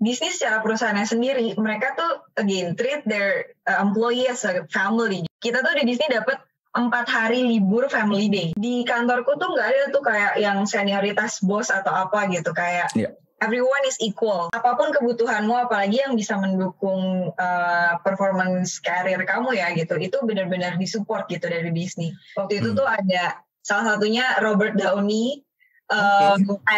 Disney secara perusahaannya sendiri, mereka tuh again treat their employee as a family. Kita tuh di Disney dapat 4 hari libur family day. Di kantorku tuh nggak ada tuh kayak yang senioritas bos atau apa gitu, kayak everyone is equal. Apapun kebutuhanmu, apalagi yang bisa mendukung performance karir kamu ya gitu, itu benar-benar disupport gitu dari Disney. Waktu itu tuh ada salah satunya Robert Downey,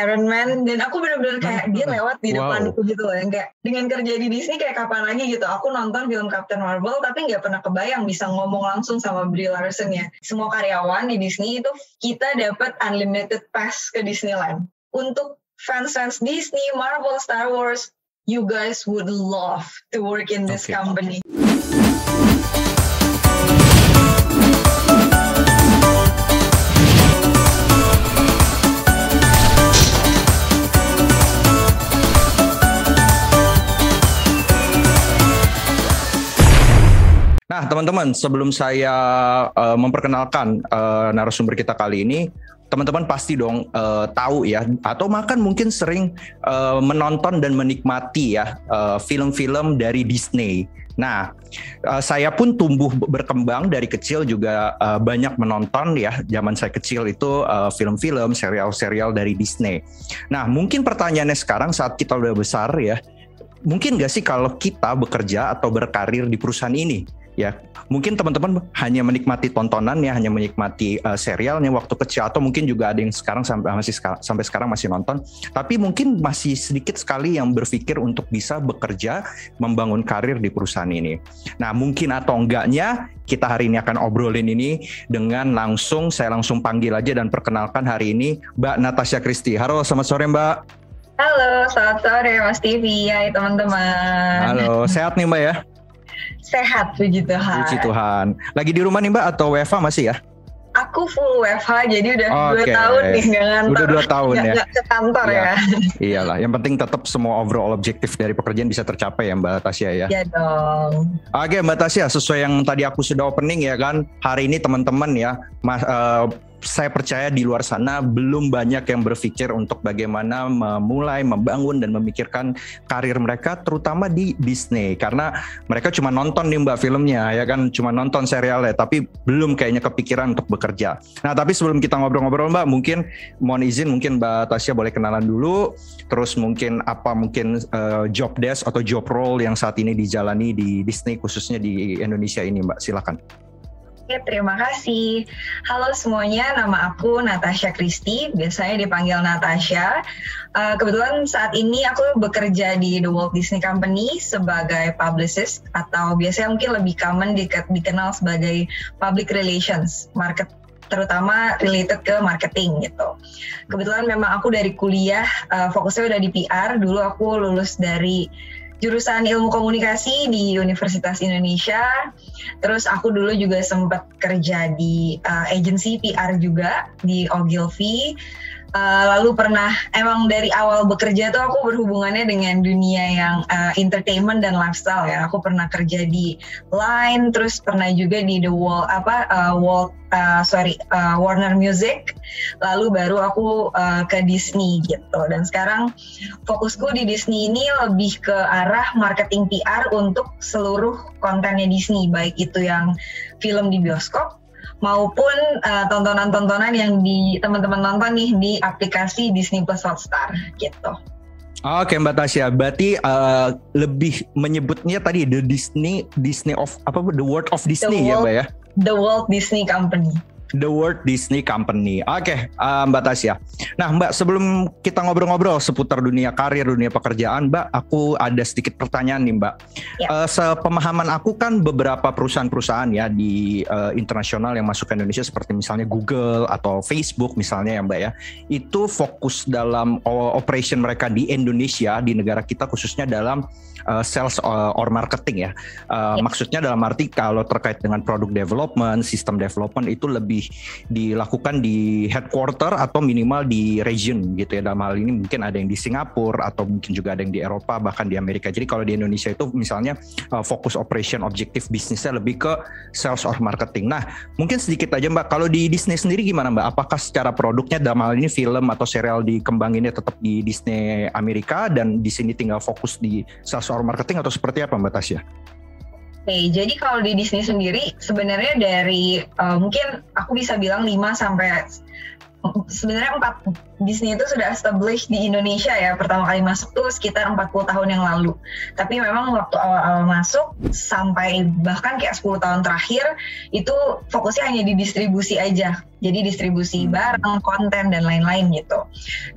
Iron Man, dan aku benar-benar kayak dia lewat di depanku gitu loh, yang kayak dengan kerja di Disney kayak kapan lagi gitu aku nonton film Captain Marvel tapi nggak pernah kebayang bisa ngomong langsung sama Brie Larson ya. Semua karyawan di Disney itu kita dapat unlimited pass ke Disneyland. Untuk fans Disney, Marvel, Star Wars, you guys would love to work in this company. Nah, teman-teman, sebelum saya memperkenalkan narasumber kita kali ini, teman-teman pasti dong tahu ya, atau bahkan mungkin sering menonton dan menikmati ya film-film dari Disney. Nah, saya pun tumbuh berkembang dari kecil juga banyak menonton ya. Zaman saya kecil itu film-film, serial-serial dari Disney. Nah, mungkin pertanyaannya sekarang saat kita udah besar ya, mungkin nggak sih kalau kita bekerja atau berkarir di perusahaan ini? Ya, mungkin teman-teman hanya menikmati tontonannya, hanya menikmati serialnya waktu kecil, atau mungkin juga ada yang sekarang sampai sekarang masih nonton, tapi mungkin masih sedikit sekali yang berpikir untuk bisa bekerja, membangun karir di perusahaan ini. Nah, mungkin atau enggaknya kita hari ini akan obrolin ini dengan saya langsung panggil aja dan perkenalkan hari ini Mbak Natasha Christy. Halo, selamat sore Mbak. Halo, selamat sore Mas TV, hai teman-teman. Halo, sehat nih Mbak ya? Sehat, puji Tuhan. Puji Tuhan. Lagi di rumah nih Mbak atau WFH masih ya? Aku full WFH, jadi udah 2 tahun nih nggak ngantor. Udah 2 tahun ya? Nggak ke kantor ya. Iyalah, yang penting tetap semua overall objektif dari pekerjaan bisa tercapai ya Mbak Tasya ya? Iya dong. Oke Mbak Tasya, sesuai yang tadi aku sudah opening ya kan, hari ini teman-teman ya, saya percaya di luar sana belum banyak yang berpikir untuk bagaimana memulai, membangun dan memikirkan karir mereka terutama di Disney, karena mereka cuma nonton nih Mbak filmnya ya kan, cuma nonton serialnya tapi belum kayaknya kepikiran untuk bekerja. Nah, tapi sebelum kita ngobrol-ngobrol Mbak, mungkin mohon izin mungkin Mbak Tasya boleh kenalan dulu, terus mungkin job desk atau job role yang saat ini dijalani di Disney khususnya di Indonesia ini Mbak, silakan. Oke, terima kasih. Halo semuanya, nama aku Natasha Christy, biasanya dipanggil Natasha. Kebetulan saat ini aku bekerja di The Walt Disney Company sebagai publicist, atau biasanya mungkin lebih common dikenal sebagai public relations, terutama related ke marketing gitu. Kebetulan memang aku dari kuliah, fokusnya udah di PR, dulu aku lulus dari jurusan ilmu komunikasi di Universitas Indonesia. Terus aku dulu juga sempat kerja di agency PR juga di Ogilvy. Lalu pernah emang dari awal bekerja tuh aku berhubungannya dengan dunia yang entertainment dan lifestyle ya. Aku pernah kerja di Line, terus pernah juga di Warner Music. Lalu baru aku ke Disney gitu. Dan sekarang fokusku di Disney ini lebih ke arah marketing PR untuk seluruh kontennya Disney, baik itu yang film di bioskop maupun tontonan-tontonan yang teman-teman nonton nih di aplikasi Disney Plus Hotstar gitu. Oke Mbak Tasya, berarti lebih menyebutnya tadi the World of Disney ya Mbak ya? The Walt Disney Company. The Walt Disney Company. Oke, Mbak Tasya. Nah Mbak, sebelum kita ngobrol-ngobrol seputar dunia karir, dunia pekerjaan, Mbak, aku ada sedikit pertanyaan nih Mbak. Sepemahaman aku kan beberapa perusahaan-perusahaan ya di internasional yang masuk ke Indonesia seperti misalnya Google atau Facebook misalnya ya Mbak ya, itu fokus dalam operation mereka di Indonesia, di negara kita khususnya dalam sales or marketing ya. Maksudnya dalam arti kalau terkait dengan product development, system development itu lebih lebih dilakukan di headquarter atau minimal di region gitu ya. Dalam hal ini mungkin ada yang di Singapura atau mungkin juga ada yang di Eropa, bahkan di Amerika. Jadi kalau di Indonesia itu misalnya fokus operation, objektif bisnisnya lebih ke sales or marketing. Nah, mungkin sedikit aja Mbak, kalau di Disney sendiri gimana Mbak? Apakah secara produknya dalam hal ini film atau serial dikembanginnya tetap di Disney Amerika dan di sini tinggal fokus di sales or marketing atau seperti apa Mbak Tasya? Oke, jadi kalau di Disney sendiri sebenarnya dari mungkin aku bisa bilang 5 sampai sebenarnya 4 Disney itu sudah established di Indonesia ya. Pertama kali masuk tuh sekitar 40 tahun yang lalu. Tapi memang waktu awal-awal masuk sampai bahkan kayak 10 tahun terakhir itu fokusnya hanya di distribusi aja. Jadi distribusi barang, konten, dan lain-lain gitu.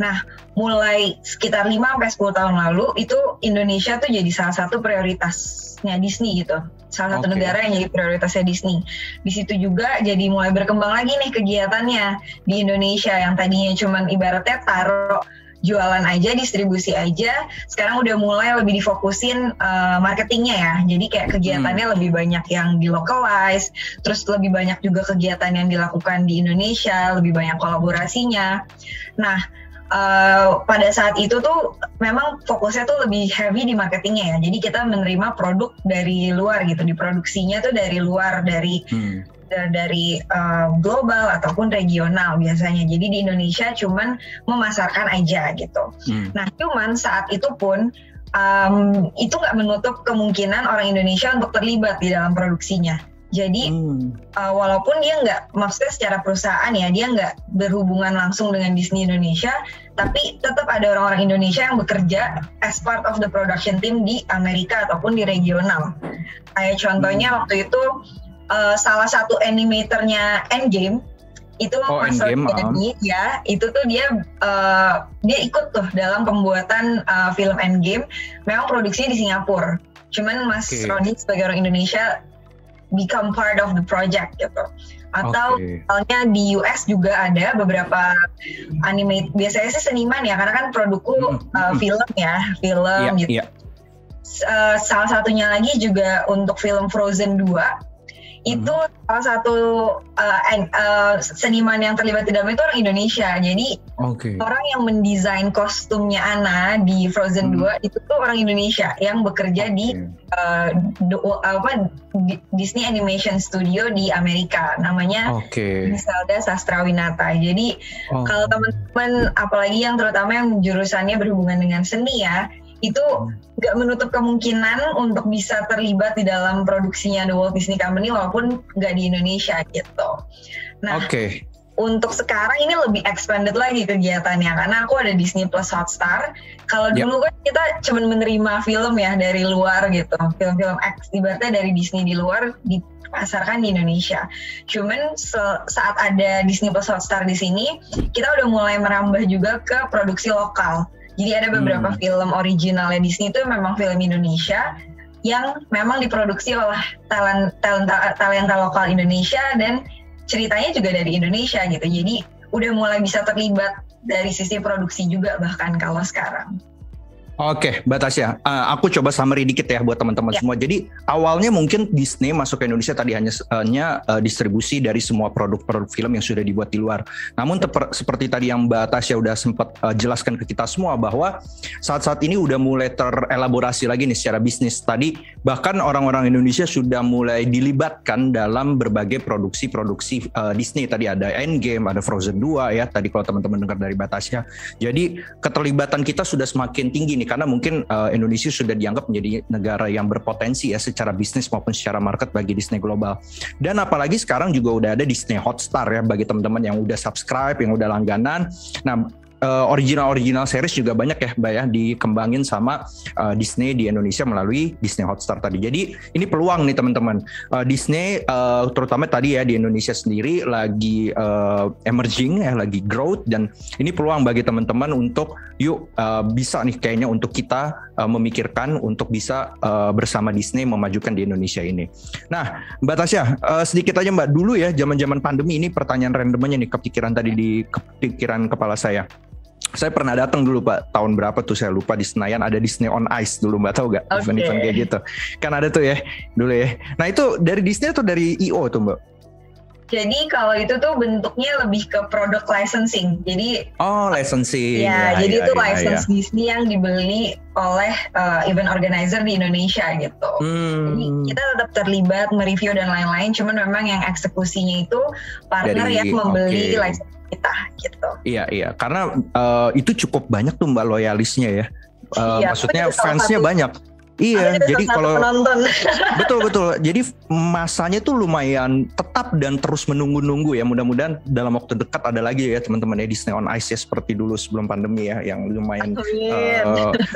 Nah, mulai sekitar 5-10 tahun lalu itu Indonesia tuh jadi salah satu prioritasnya Disney gitu. Salah satu negara yang jadi prioritasnya Disney. Di situ juga jadi mulai berkembang lagi nih kegiatannya di Indonesia yang tadinya cuman ibaratnya taruh jualan aja, distribusi aja, sekarang udah mulai lebih difokusin marketingnya ya. Jadi kayak kegiatannya lebih banyak yang dilocalize, terus lebih banyak juga kegiatan yang dilakukan di Indonesia, lebih banyak kolaborasinya. Nah, pada saat itu tuh memang fokusnya tuh lebih heavy di marketingnya ya. Jadi kita menerima produk dari luar gitu, diproduksinya tuh dari luar, dari global ataupun regional biasanya. Jadi di Indonesia cuman memasarkan aja gitu. Nah, cuman saat itu pun itu nggak menutup kemungkinan orang Indonesia untuk terlibat di dalam produksinya. Jadi walaupun dia nggak, maksudnya secara perusahaan ya, dia nggak berhubungan langsung dengan Disney Indonesia, tapi tetap ada orang-orang Indonesia yang bekerja as part of the production team di Amerika ataupun di regional. Kayak contohnya waktu itu salah satu animatornya Endgame itu Mas Rodiani ya, itu tuh dia ikut tuh dalam pembuatan film Endgame. Memang produksinya di Singapura, cuman Mas Rodi sebagai orang Indonesia become part of the project gitu. Atau misalnya di US juga ada beberapa animate, biasanya sih seniman ya, karena kan produkku film gitu. Salah satunya lagi juga untuk film Frozen 2 itu salah satu seniman yang terlibat di dalam itu orang Indonesia. Jadi orang yang mendesain kostumnya Anna di Frozen 2 itu tuh orang Indonesia yang bekerja di Disney Animation Studio di Amerika, namanya Griselda Sastrawinata. Jadi kalau teman-teman apalagi yang terutama yang jurusannya berhubungan dengan seni ya, itu nggak menutup kemungkinan untuk bisa terlibat di dalam produksinya The Walt Disney Company walaupun nggak di Indonesia gitu. Nah, untuk sekarang ini lebih expanded lagi kegiatannya karena aku ada Disney Plus Hotstar. Kalau dulu kan kita cuma menerima film ya dari luar gitu, film-film ibaratnya dari Disney di luar dipasarkan di Indonesia. Cuman saat ada Disney Plus Hotstar di sini, kita udah mulai merambah juga ke produksi lokal. Jadi ada beberapa film originalnya Disney itu memang film Indonesia yang memang diproduksi oleh talenta lokal Indonesia dan ceritanya juga dari Indonesia gitu. Jadi udah mulai bisa terlibat dari sisi produksi juga bahkan kalau sekarang. Oke, Mbak Tasya, aku coba summary dikit ya buat teman-teman semua. Jadi awalnya mungkin Disney masuk ke Indonesia tadi hanya distribusi dari semua produk-produk film yang sudah dibuat di luar. Namun seperti tadi yang Mbak Tasya udah sempat jelaskan ke kita semua bahwa saat-saat ini udah mulai terelaborasi lagi nih secara bisnis. Tadi bahkan orang-orang Indonesia sudah mulai dilibatkan dalam berbagai produksi-produksi Disney. Tadi ada Endgame, ada Frozen 2 ya. Tadi kalau teman-teman dengar dari Mbak Tasya. Jadi keterlibatan kita sudah semakin tinggi nih. Karena mungkin Indonesia sudah dianggap menjadi negara yang berpotensi ya secara bisnis maupun secara market bagi Disney Global. Dan apalagi sekarang juga udah ada Disney Hotstar ya bagi teman-teman yang udah subscribe, yang udah langganan. Nah, original series juga banyak ya Mbak ya dikembangin sama Disney di Indonesia melalui Disney Hotstar tadi. Jadi ini peluang nih teman-teman. Disney terutama tadi ya di Indonesia sendiri lagi emerging ya, lagi growth, dan ini peluang bagi teman-teman untuk bisa nih kayaknya untuk kita memikirkan untuk bisa bersama Disney memajukan di Indonesia ini. Nah, Mbak Tasya, sedikit aja Mbak, dulu ya zaman-zaman pandemi ini pertanyaan randomnya nih kepikiran tadi di kepikiran kepala saya. Saya pernah datang dulu Pak, tahun berapa tuh saya lupa, di Senayan ada Disney on Ice dulu, Mbak tahu gak? Event-event kayak gitu. Kan ada tuh ya dulu ya. Nah itu dari Disney atau dari IO tuh Mbak? Jadi kalau itu tuh bentuknya lebih ke product licensing. Jadi licensing. Jadi itu license Disney yang dibeli oleh event organizer di Indonesia gitu. Jadi kita tetap terlibat mereview dan lain-lain, cuman memang yang eksekusinya itu partner yang membeli license kita gitu. Iya, karena itu cukup banyak tuh Mbak loyalisnya ya. Maksudnya fansnya banyak. Iya, jadi kalau betul. Jadi masanya tuh lumayan tetap dan terus menunggu-nunggu ya. Mudah-mudahan dalam waktu dekat ada lagi ya teman-teman ya Disney on Ice ya, seperti dulu sebelum pandemi ya, yang lumayan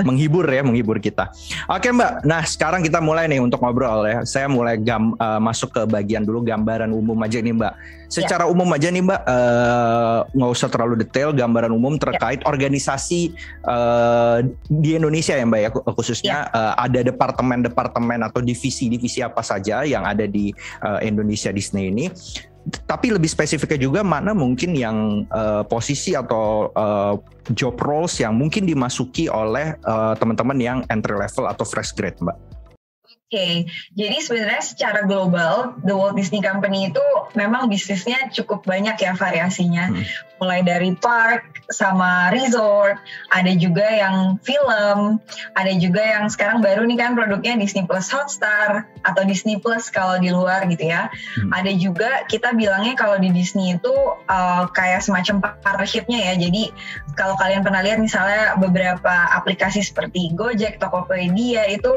menghibur kita. Oke Mbak, nah sekarang kita mulai nih untuk ngobrol ya. Saya mulai masuk ke bagian dulu gambaran umum aja nih Mbak. Secara umum aja nih Mbak, nggak usah terlalu detail, gambaran umum terkait organisasi di Indonesia ya Mbak ya, khususnya ada departemen-departemen atau divisi-divisi apa saja yang ada di Indonesia Disney ini. Tapi lebih spesifiknya juga mana mungkin yang posisi atau job roles yang mungkin dimasuki oleh teman-teman yang entry level atau fresh grade Mbak. Oke, jadi sebenarnya secara global The Walt Disney Company itu memang bisnisnya cukup banyak ya variasinya. Mulai dari park sama resort, ada juga yang film, ada juga yang sekarang baru nih kan produknya Disney Plus Hotstar atau Disney Plus kalau di luar gitu ya. Ada juga kita bilangnya kalau di Disney itu kayak semacam partnership-nya ya. Jadi kalau kalian pernah lihat misalnya beberapa aplikasi seperti Gojek, Tokopedia itu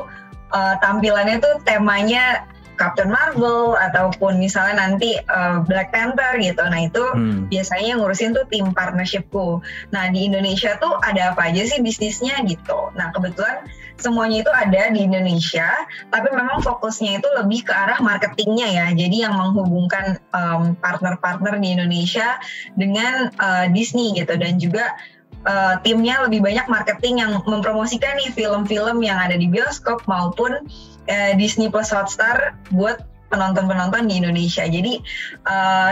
tampilannya tuh temanya Captain Marvel ataupun misalnya nanti Black Panther gitu. Nah itu biasanya yang ngurusin tuh tim partnershipku. Nah di Indonesia tuh ada apa aja sih bisnisnya gitu. Nah kebetulan semuanya itu ada di Indonesia, tapi memang fokusnya itu lebih ke arah marketingnya ya. Jadi yang menghubungkan partner-partner di Indonesia dengan Disney gitu, dan juga timnya lebih banyak marketing yang mempromosikan nih film-film yang ada di bioskop maupun Disney Plus Hotstar buat penonton-penonton di Indonesia. Jadi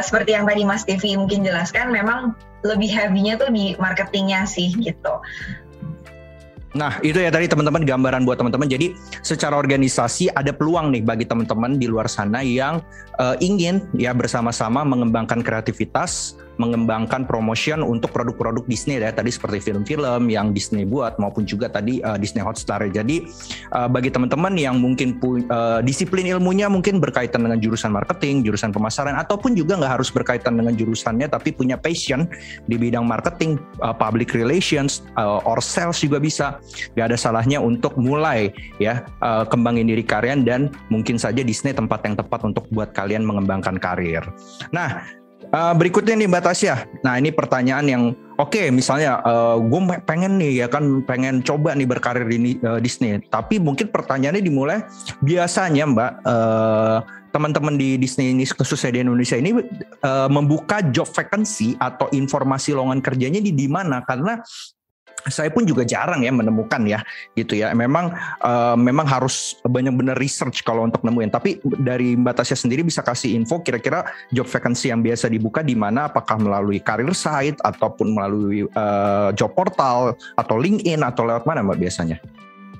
seperti yang tadi Mas Tivi mungkin jelaskan, memang lebih heavy-nya tuh di marketingnya sih gitu. Nah itu ya tadi teman-teman, gambaran buat teman-teman. Jadi secara organisasi ada peluang nih bagi teman-teman di luar sana yang ingin ya bersama-sama mengembangkan kreativitas, mengembangkan promotion untuk produk-produk Disney ya, tadi seperti film-film yang Disney buat maupun juga tadi Disney Hotstar. Jadi bagi teman-teman yang mungkin disiplin ilmunya mungkin berkaitan dengan jurusan marketing, jurusan pemasaran, ataupun juga nggak harus berkaitan dengan jurusannya tapi punya passion di bidang marketing, public relations, or sales juga bisa. Gak ada salahnya untuk mulai ya kembangin diri kalian, dan mungkin saja Disney tempat yang tepat untuk buat kalian mengembangkan karir. Nah berikutnya nih Mbak Tasya. Nah ini pertanyaan yang misalnya gue pengen nih ya kan, pengen coba nih berkarir di Disney. Tapi mungkin pertanyaannya dimulai, biasanya Mbak teman-teman di Disney ini khususnya di Indonesia ini membuka job vacancy atau informasi lowongan kerjanya di mana? Karena saya pun juga jarang ya menemukan ya gitu ya. Memang harus benar-benar research kalau untuk nemuin. Tapi dari Mbak Tasya sendiri bisa kasih info kira-kira job vacancy yang biasa dibuka di mana? Apakah melalui career site ataupun melalui job portal atau LinkedIn atau lewat mana Mbak biasanya?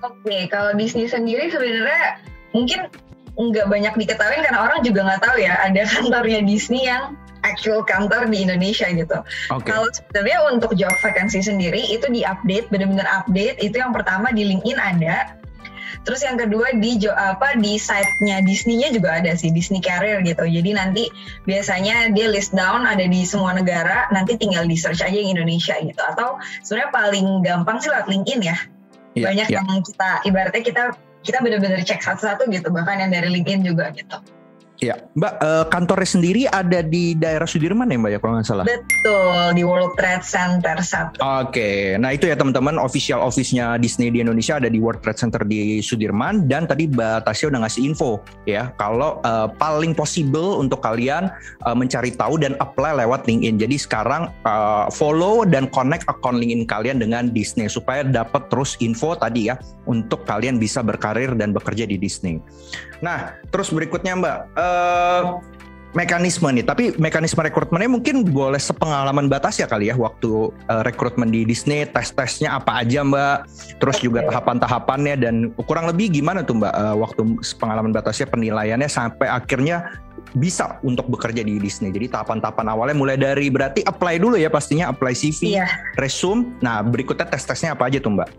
Oke, kalau Disney sendiri sebenarnya mungkin nggak banyak diketahui karena orang juga nggak tahu ya ada kantornya Disney yang actual kantor di Indonesia gitu. Kalau sebenarnya untuk job vacancy sendiri itu di-update, benar-benar update. Itu yang pertama di LinkedIn ada. Terus yang kedua di site-nya Disney-nya juga ada sih, Disney Career gitu. Jadi nanti biasanya dia list down ada di semua negara, nanti tinggal di search aja yang Indonesia gitu. Atau sebenarnya paling gampang sih lewat LinkedIn ya. Banyak yang kita ibaratnya kita benar-benar cek satu-satu gitu, bahkan yang dari LinkedIn juga gitu. Ya, Mbak, kantornya sendiri ada di daerah Sudirman ya Mbak ya kalau nggak salah? Betul, di World Trade Center 1. Oke, nah itu ya teman-teman, official office-nya Disney di Indonesia ada di World Trade Center di Sudirman. Dan tadi Mbak Tasya udah ngasih info ya, kalau paling possible untuk kalian mencari tahu dan apply lewat LinkedIn. Jadi sekarang follow dan connect account LinkedIn kalian dengan Disney supaya dapat terus info tadi ya, untuk kalian bisa berkarir dan bekerja di Disney. Nah, terus berikutnya Mbak, mekanisme nih, tapi mekanisme rekrutmennya mungkin boleh sepengalaman Mbak Tasya kali ya, waktu rekrutmen di Disney, tes-tesnya apa aja Mbak, terus juga tahapan-tahapannya, dan kurang lebih gimana tuh Mbak waktu pengalaman Mbak Tasya penilaiannya sampai akhirnya bisa untuk bekerja di Disney? Jadi tahapan-tahapan awalnya mulai dari berarti apply dulu ya pastinya, apply CV, resume. Nah berikutnya tes-tesnya apa aja tuh Mbak?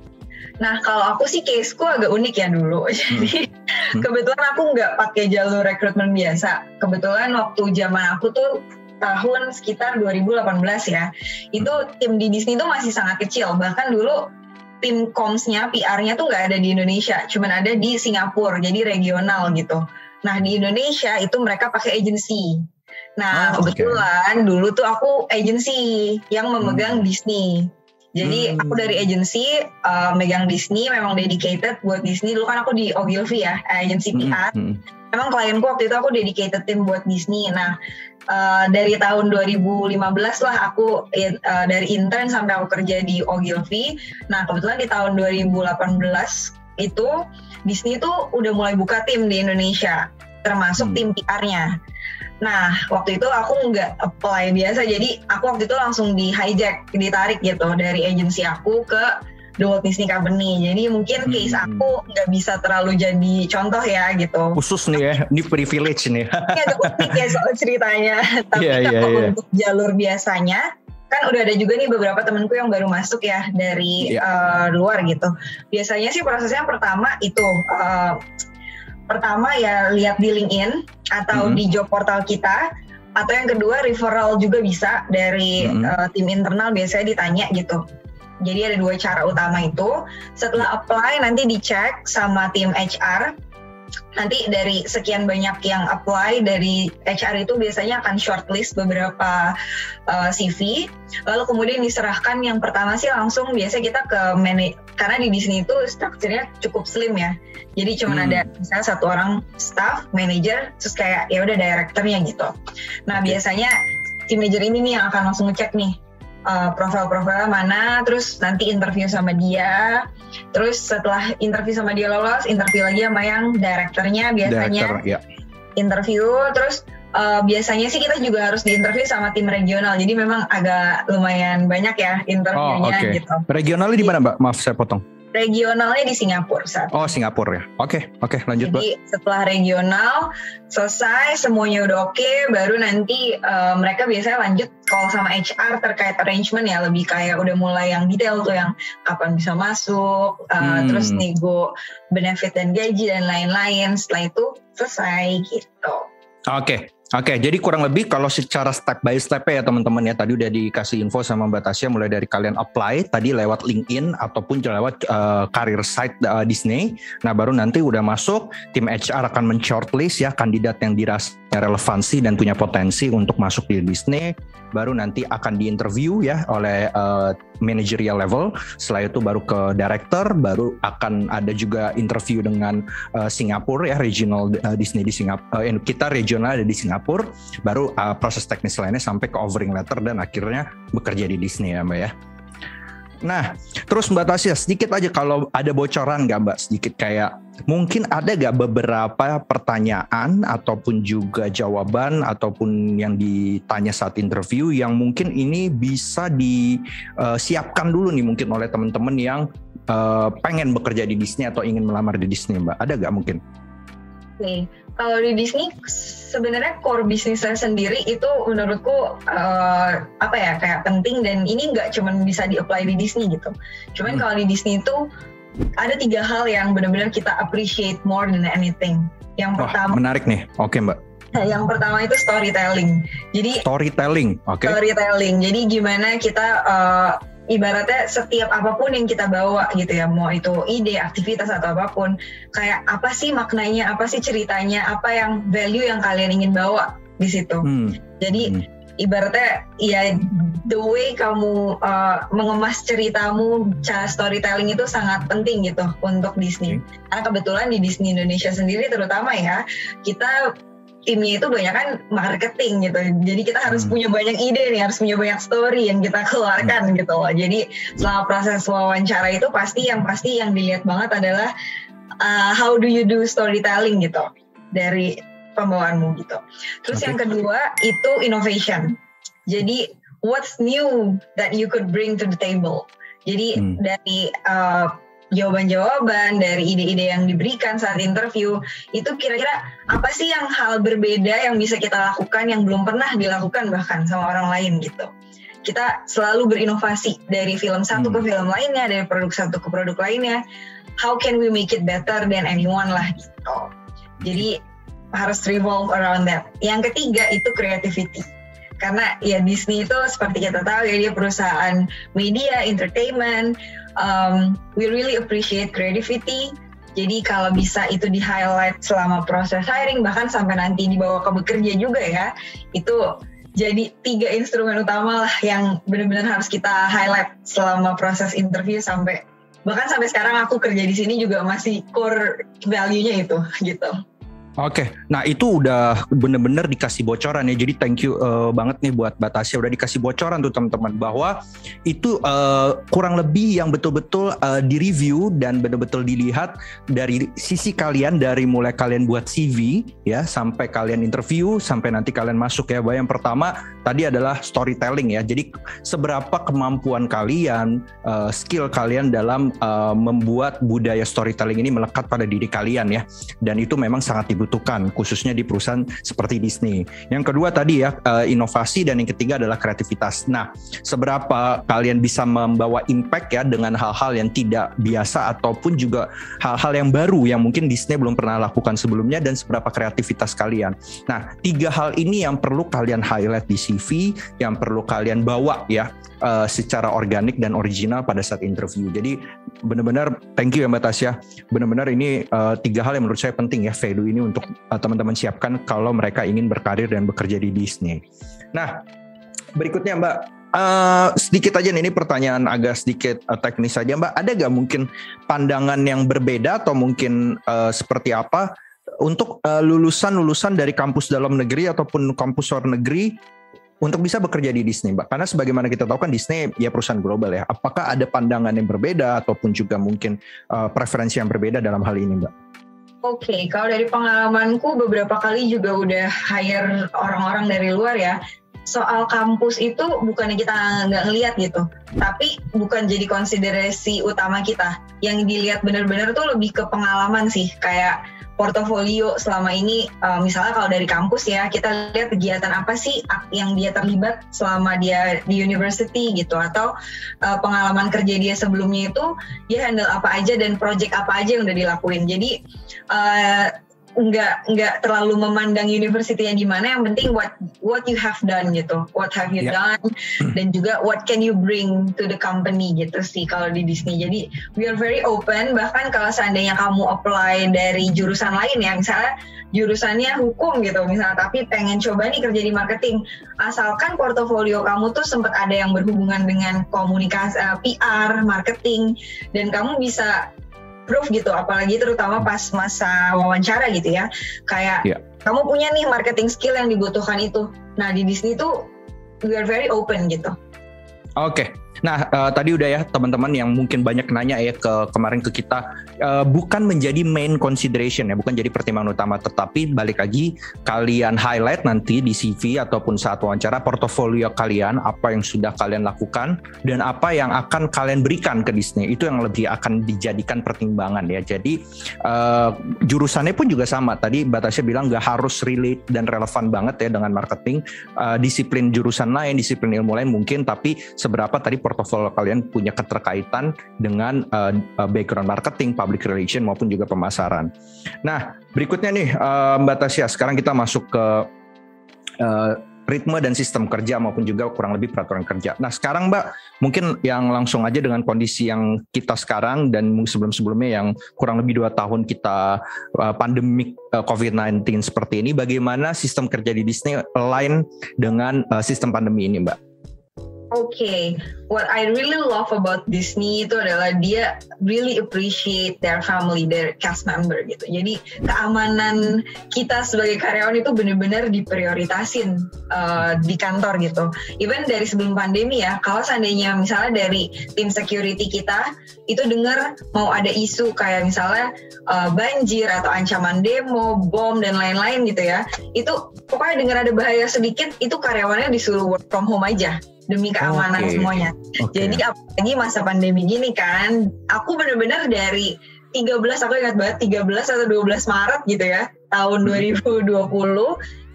Nah kalau aku sih caseku agak unik ya dulu. Jadi kebetulan aku nggak pakai jalur rekrutmen biasa. Kebetulan waktu zaman aku tuh tahun sekitar 2018 ya, itu tim di Disney tuh masih sangat kecil. Bahkan dulu tim comms-nya, PR-nya tuh nggak ada di Indonesia, cuman ada di Singapura, jadi regional gitu. Nah di Indonesia itu mereka pakai agency. Nah kebetulan dulu tuh aku agency yang memegang Disney. Jadi aku dari agency megang Disney, memang dedicated buat Disney. Dulu kan aku di Ogilvy ya, agency PR. Memang klienku waktu itu aku dedicated tim buat Disney. Nah dari tahun 2015 lah aku dari intern sampai aku kerja di Ogilvy. Nah kebetulan di tahun 2018 itu Disney tuh udah mulai buka tim di Indonesia, termasuk tim PR-nya. Nah waktu itu aku nggak apply biasa, jadi aku waktu itu langsung ditarik gitu dari agensi aku ke The Walt Disney Company. Jadi mungkin case aku nggak bisa terlalu jadi contoh ya gitu. Khusus nih ya, ini privilege nih. Ini agak unik ya soal ceritanya. Tapi kalau untuk jalur biasanya, kan udah ada juga nih beberapa temenku yang baru masuk ya dari luar gitu. Biasanya sih prosesnya pertama itu, pertama ya lihat di LinkedIn atau di job portal kita. Atau yang kedua referral juga bisa dari tim internal, biasanya ditanya gitu. Jadi ada dua cara utama itu. Setelah apply nanti dicek sama tim HR. Nanti dari sekian banyak yang apply, dari HR itu biasanya akan shortlist beberapa CV. Lalu kemudian diserahkan yang pertama sih langsung biasa kita ke karena di Disney itu strukturnya cukup slim ya. Jadi cuma ada misalnya satu orang staff, manager, terus kayak ya udah direkturnya gitu. Nah biasanya tim manager ini nih yang akan langsung ngecek nih profil-profilnya mana, terus nanti interview sama dia, terus setelah interview sama dia lolos, interview lagi sama yang direkturnya biasanya. Interview, terus biasanya sih kita juga harus diinterview sama tim regional, jadi memang agak lumayan banyak ya interviewnya gitu. Regionalnya di mana Mbak? Maaf saya potong. Regionalnya di Singapura saat. Oh Singapura ya. Oke, lanjut Mbak. Jadi setelah regional selesai semuanya udah oke, baru nanti mereka biasanya lanjut call sama HR terkait arrangement ya, lebih kayak udah mulai yang detail tuh, yang kapan bisa masuk, terus nego benefit dan gaji dan lain-lain. Setelah itu selesai gitu. Oke, jadi kurang lebih kalau secara step by step ya teman-teman ya, tadi udah dikasih info sama Mbak Tasya mulai dari kalian apply tadi lewat LinkedIn ataupun lewat career site Disney. Nah baru nanti udah masuk, tim HR akan men-shortlist ya kandidat yang dirasa relevansi dan punya potensi untuk masuk di Disney. Baru nanti akan diinterview ya oleh managerial level. Setelah itu baru ke director, baru akan ada juga interview dengan Singapura ya, regional Disney di Singapura. Kita regional ada di Singapura. Baru proses teknis lainnya sampai ke offering letter dan akhirnya bekerja di Disney ya Mbak ya. Nah, terus Mbak Tasya sedikit aja kalau ada bocoran nggak Mbak, sedikit kayak mungkin ada nggak beberapa pertanyaan ataupun juga jawaban ataupun yang ditanya saat interview yang mungkin ini bisa disiapkan dulu nih mungkin oleh teman-teman yang pengen bekerja di Disney atau ingin melamar di Disney Mbak, ada nggak mungkin? Oke, kalau di Disney sebenarnya core bisnisnya sendiri itu menurutku kayak penting, dan ini nggak cuma bisa di-apply di Disney gitu. Cuman kalau di Disney itu ada 3 hal yang benar-benar kita appreciate more than anything. Yang pertama, menarik nih. Oke, Mbak. Yang pertama itu storytelling. Jadi storytelling. Jadi gimana kita ibaratnya setiap apapun yang kita bawa gitu ya, mau itu ide, aktivitas atau apapun, kayak apa sih maknanya, apa sih ceritanya, apa yang value yang kalian ingin bawa di situ. Jadi ibaratnya ya the way kamu mengemas ceritamu, cara storytelling itu sangat penting gitu untuk Disney. Karena kebetulan di Disney Indonesia sendiri terutama ya, kita timnya itu banyak kan marketing gitu, jadi kita harus punya banyak ide nih, harus punya banyak story yang kita keluarkan gitu loh. Jadi selama proses wawancara itu pasti yang dilihat banget adalah how do you do storytelling gitu dari pembawaanmu gitu. Terus yang kedua itu innovation. Jadi what's new that you could bring to the table. Jadi dari jawaban-jawaban, dari ide-ide yang diberikan saat interview, itu kira-kira apa sih yang hal berbeda yang bisa kita lakukan yang belum pernah dilakukan bahkan sama orang lain gitu. Kita selalu berinovasi dari film satu ke film lainnya, dari produk satu ke produk lainnya. How can we make it better than anyone lah gitu. Jadi harus revolve around that. Yang ketiga itu creativity. Karena ya Disney itu seperti kita tahu ya, dia perusahaan media, entertainment. We really appreciate creativity. Jadi kalau bisa itu di highlight selama proses hiring, bahkan sampai nanti dibawa ke bekerja juga ya, itu jadi 3 instrumen utama lah yang benar-benar harus kita highlight selama proses interview, sampai bahkan sampai sekarang aku kerja di sini juga masih core value-nya itu gitu. Oke, nah itu udah bener-bener dikasih bocoran ya. Jadi thank you banget nih buat Mbak Tasya udah dikasih bocoran tuh teman-teman, bahwa itu kurang lebih yang betul-betul direview dan betul-betul dilihat dari sisi kalian, dari mulai kalian buat CV ya sampai kalian interview sampai nanti kalian masuk ya. Bahwa yang pertama tadi adalah storytelling ya. Jadi seberapa kemampuan kalian, skill kalian dalam membuat budaya storytelling ini melekat pada diri kalian ya. Dan itu memang sangat dibutuhkan khususnya di perusahaan seperti Disney. Yang kedua tadi ya inovasi, dan yang ketiga adalah kreativitas. Nah, seberapa kalian bisa membawa impact ya dengan hal-hal yang tidak biasa ataupun juga hal-hal yang baru yang mungkin Disney belum pernah lakukan sebelumnya, dan seberapa kreativitas kalian. Nah, 3 hal ini yang perlu kalian highlight di CV, yang perlu kalian bawa ya secara organik dan original pada saat interview. Jadi benar-benar thank you ya Mbak Tasya. Benar-benar ini 3 hal yang menurut saya penting ya, value ini untuk teman-teman siapkan kalau mereka ingin berkarir dan bekerja di Disney. Nah, berikutnya Mbak, sedikit aja nih, ini pertanyaan agak sedikit teknis saja Mbak. Ada gak mungkin pandangan yang berbeda atau mungkin seperti apa untuk lulusan-lulusan dari kampus dalam negeri ataupun kampus luar negeri untuk bisa bekerja di Disney Mbak? Karena sebagaimana kita tahu kan Disney ya perusahaan global ya. Apakah ada pandangan yang berbeda ataupun juga mungkin preferensi yang berbeda dalam hal ini Mbak? Oke, kalau dari pengalamanku beberapa kali juga udah hire orang-orang dari luar ya. Soal kampus itu bukannya kita nggak ngelihat gitu, tapi bukan jadi konsiderasi utama kita. Yang dilihat benar-benar tuh lebih ke pengalaman sih, kayak portofolio selama ini. Misalnya kalau dari kampus ya, kita lihat kegiatan apa sih yang dia terlibat selama dia di university gitu, atau pengalaman kerja dia sebelumnya itu dia handle apa aja dan project apa aja yang udah dilakuin. Jadi nggak terlalu memandang university-nya di mana, yang penting what you have done gitu, what have you done, dan juga what can you bring to the company gitu sih kalau di Disney. Jadi we are very open, bahkan kalau seandainya kamu apply dari jurusan lain ya, misalnya jurusannya hukum gitu misalnya, tapi pengen coba nih kerja di marketing, asalkan portofolio kamu tuh sempat ada yang berhubungan dengan komunikasi, PR, marketing, dan kamu bisa proof gitu, apalagi terutama pas masa wawancara gitu ya, kayak kamu punya nih marketing skill yang dibutuhkan itu. Nah di Disney tuh we are very open gitu. Oke. Nah tadi udah ya teman-teman yang mungkin banyak nanya ya kemarin ke kita, bukan menjadi main consideration ya, bukan jadi pertimbangan utama, tetapi balik lagi kalian highlight nanti di CV ataupun saat wawancara portofolio kalian, apa yang sudah kalian lakukan dan apa yang akan kalian berikan ke Disney, itu yang lebih akan dijadikan pertimbangan ya. Jadi jurusannya pun juga sama, tadi Mbak Tasya bilang gak harus relate dan relevan banget ya dengan marketing, disiplin jurusan lain, disiplin ilmu lain mungkin, tapi seberapa tadi portofolio kalian punya keterkaitan dengan background marketing, public relation maupun juga pemasaran. Nah, berikutnya nih Mbak Tasya, sekarang kita masuk ke ritme dan sistem kerja maupun juga kurang lebih peraturan kerja. Nah, sekarang Mbak, mungkin yang langsung aja dengan kondisi yang kita sekarang dan sebelum-sebelumnya yang kurang lebih 2 tahun kita pandemik COVID-19 seperti ini, bagaimana sistem kerja di Disney align dengan sistem pandemi ini Mbak? Okay, what I really love about Disney itu adalah dia really appreciate their family, their cast member gitu. Jadi keamanan kita sebagai karyawan itu benar-benar diprioritasin di kantor gitu. Even dari sebelum pandemi ya, kalau seandainya misalnya dari tim security kita itu dengar mau ada isu kayak misalnya banjir atau ancaman demo, bom dan lain-lain gitu ya, itu pokoknya dengar ada bahaya sedikit, itu karyawannya disuruh work from home aja. demi keamanan semuanya. Jadi apalagi masa pandemi gini kan, aku bener-bener dari 13, aku ingat banget 13 atau 12 Maret gitu ya, tahun 2020,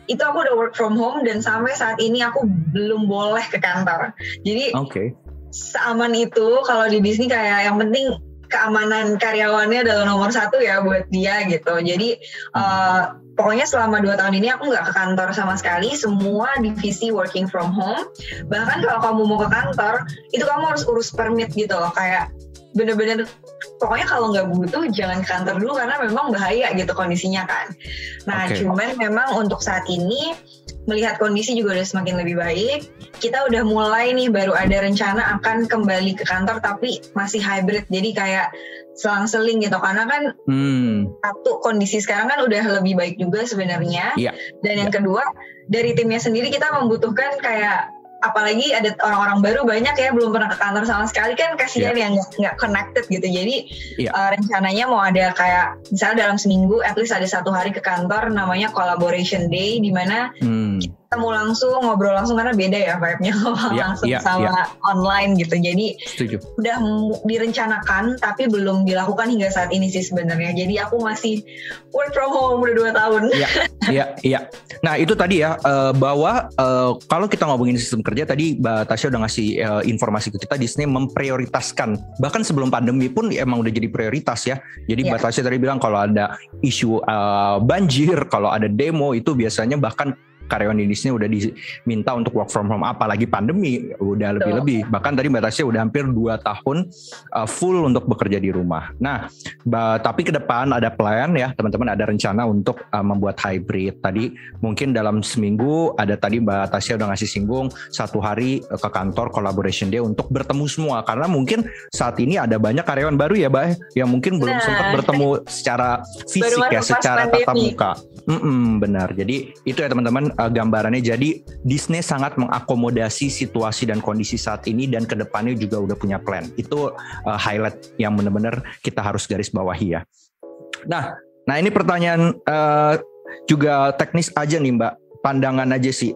itu aku udah work from home dan sampai saat ini aku belum boleh ke kantor. Jadi seaman itu kalau di Disney kayak yang penting keamanan karyawannya adalah nomor 1 ya buat dia gitu. Jadi pokoknya selama 2 tahun ini aku nggak ke kantor sama sekali, semua divisi working from home. Bahkan kalau kamu mau ke kantor, itu kamu harus urus permit gitu loh, kayak bener-bener pokoknya kalau nggak butuh jangan ke kantor dulu karena memang bahaya gitu kondisinya kan. Nah cuman memang untuk saat ini melihat kondisi juga udah semakin lebih baik, kita udah mulai nih baru ada rencana akan kembali ke kantor tapi masih hybrid, jadi kayak selang-seling gitu karena kan satu kondisi sekarang kan udah lebih baik juga sebenarnya, dan yang kedua dari timnya sendiri kita membutuhkan kayak apalagi ada orang-orang baru banyak ya belum pernah ke kantor sama sekali kan, kasihan yang nggak connected gitu. Jadi rencananya mau ada kayak misalnya dalam seminggu at least ada 1 hari ke kantor namanya collaboration day, di mana kita mau langsung ngobrol langsung karena beda ya vibe-nya langsung sama online gitu. Jadi udah direncanakan tapi belum dilakukan hingga saat ini sih sebenarnya. Jadi aku masih work from home udah 2 tahun. Iya. Nah itu tadi ya bahwa kalau kita ngomongin sistem kerja tadi Mbak Tasya udah ngasih informasi ke kita, Disney memprioritaskan bahkan sebelum pandemi pun emang udah jadi prioritas ya. Jadi Mbak Tasya tadi bilang kalau ada isu banjir, kalau ada demo itu biasanya bahkan karyawan di Disney udah diminta untuk work from home, apalagi pandemi udah lebih-lebih. Bahkan tadi Mbak Tasya udah hampir 2 tahun full untuk bekerja di rumah. Nah, tapi ke depan ada plan ya teman-teman, ada rencana untuk membuat hybrid. Tadi mungkin dalam seminggu ada tadi Mbak Tasya udah ngasih singgung 1 hari ke kantor collaboration day untuk bertemu semua. Karena mungkin saat ini ada banyak karyawan baru ya Mbak yang mungkin belum sempat bertemu secara fisik ya, secara tatap muka. Benar. Jadi itu ya teman-teman gambarannya. Jadi Disney sangat mengakomodasi situasi dan kondisi saat ini dan kedepannya juga udah punya plan. Itu highlight yang benar-benar kita harus garis bawahi ya. Nah ini pertanyaan juga teknis aja nih Mbak. Pandangan aja sih,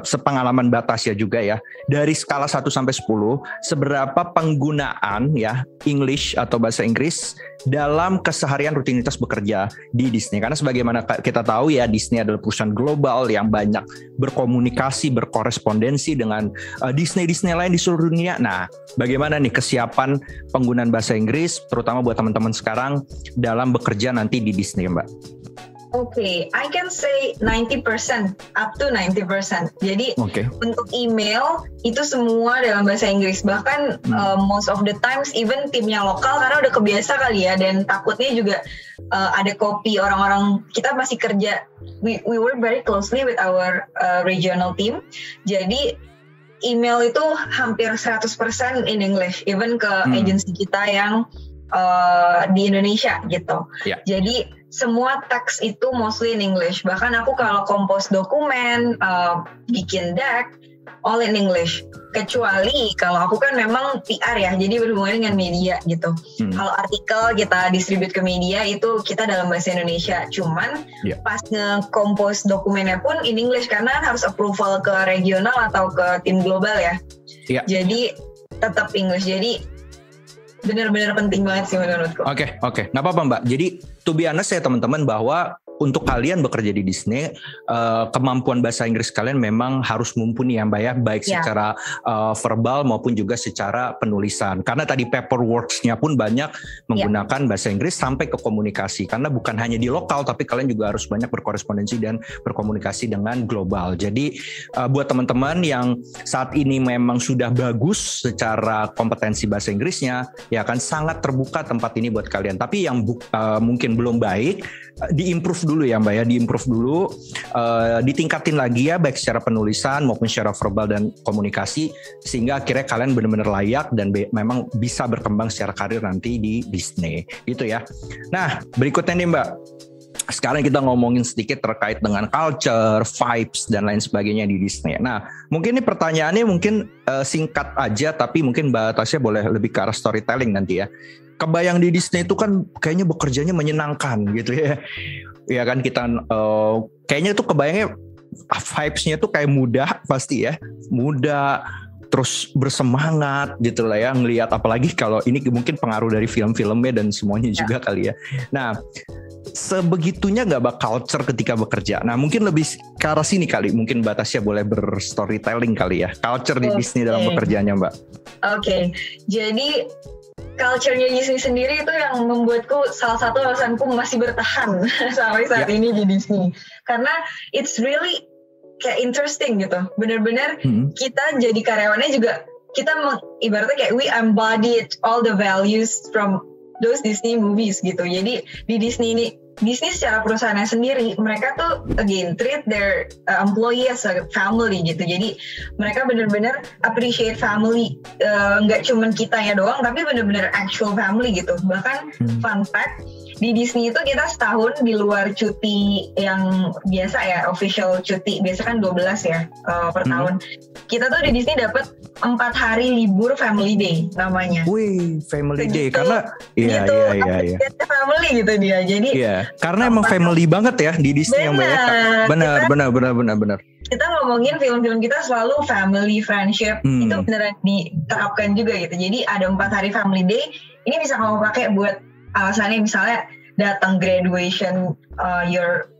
sepengalaman Mbak Tasya juga ya, dari skala 1 sampai 10, seberapa penggunaan ya English atau bahasa Inggris dalam keseharian rutinitas bekerja di Disney. Karena sebagaimana kita tahu ya, Disney adalah perusahaan global yang banyak berkomunikasi, berkorespondensi dengan Disney lain di seluruh dunia. Nah, bagaimana nih kesiapan penggunaan bahasa Inggris, terutama buat teman-teman sekarang dalam bekerja nanti di Disney, Mbak? I can say 90%, up to 90%. Jadi untuk email itu semua dalam bahasa Inggris. Bahkan most of the times even timnya lokal karena udah kebiasa kali ya, dan takutnya juga ada copy orang-orang, kita masih kerja, we work very closely with our regional team. Jadi email itu hampir 100% in English, even ke agency kita yang di Indonesia gitu. Jadi semua teks itu mostly in English. Bahkan aku kalau compose dokumen, bikin deck, all in English. Kecuali kalau aku kan memang PR ya, jadi berhubungan dengan media gitu. Kalau artikel kita distribute ke media itu kita dalam bahasa Indonesia. Cuman pas nge-compose dokumennya pun in English karena harus approval ke regional atau ke tim global ya. Jadi tetap English. Jadi benar-benar penting banget sih menurutku. Oke. Nggak apa-apa Mbak. Jadi to be honest ya teman-teman, bahwa untuk kalian bekerja di Disney, kemampuan bahasa Inggris kalian memang harus mumpuni ya Mbak ya, baik secara verbal maupun juga secara penulisan. Karena tadi paperworks-nya pun banyak menggunakan bahasa Inggris sampai ke komunikasi. Karena bukan hanya di lokal, tapi kalian juga harus banyak berkorespondensi dan berkomunikasi dengan global. Jadi buat teman-teman yang saat ini memang sudah bagus secara kompetensi bahasa Inggrisnya, ya kan sangat terbuka tempat ini buat kalian. Tapi yang mungkin belum baik, diimprove dulu ya Mbak ya, diimprove dulu, ditingkatin lagi ya baik secara penulisan maupun secara verbal dan komunikasi, sehingga akhirnya kalian benar-benar layak dan memang bisa berkembang secara karir nanti di Disney gitu ya. Nah berikutnya nih Mbak, sekarang kita ngomongin sedikit terkait dengan culture, vibes dan lain sebagainya di Disney. Nah mungkin ini pertanyaannya mungkin singkat aja, tapi mungkin Mbak Tasya boleh lebih ke arah storytelling nanti ya. Kebayang di Disney itu kan kayaknya bekerjanya menyenangkan gitu ya. Ya kan kita kayaknya tuh kebayangnya vibes-nya tuh kayak muda pasti ya. Muda, terus bersemangat gitu lah ya ngelihat, apalagi kalau ini mungkin pengaruh dari film-filmnya dan semuanya juga kali ya. Nah, sebegitunya nggak Mbak culture ketika bekerja? Nah, mungkin lebih ke arah sini kali, mungkin Mbak Tasya boleh berstorytelling kali ya, culture di Disney dalam pekerjaannya Mbak. Oke, jadi culture-nya Disney sendiri itu yang membuatku salah satu alasanku masih bertahan sampai saat ini di Disney. Karena it's really kayak interesting gitu. Benar-benar kita jadi karyawannya juga, kita ibaratnya kayak we embodied all the values from those Disney movies gitu. Jadi di Disney secara perusahaannya sendiri, mereka tuh again treat their employee as a family gitu. Jadi mereka benar-benar appreciate family, nggak cuman kitanya doang, tapi benar-benar actual family gitu. Bahkan fun fact, di Disney itu kita setahun di luar cuti yang biasa ya, official cuti biasa kan 12 ya per tahun. Kita tuh di Disney dapat 4 hari libur family day namanya. Wih, family day karena iya. Family gitu dia. Jadi karena emang family banget ya di Disney yang banyak. Benar. Kita ngomongin film-film kita selalu family, friendship, itu beneran diterapkan juga gitu. Jadi ada 4 hari family day, ini bisa kamu pakai buat alasannya misalnya datang graduation your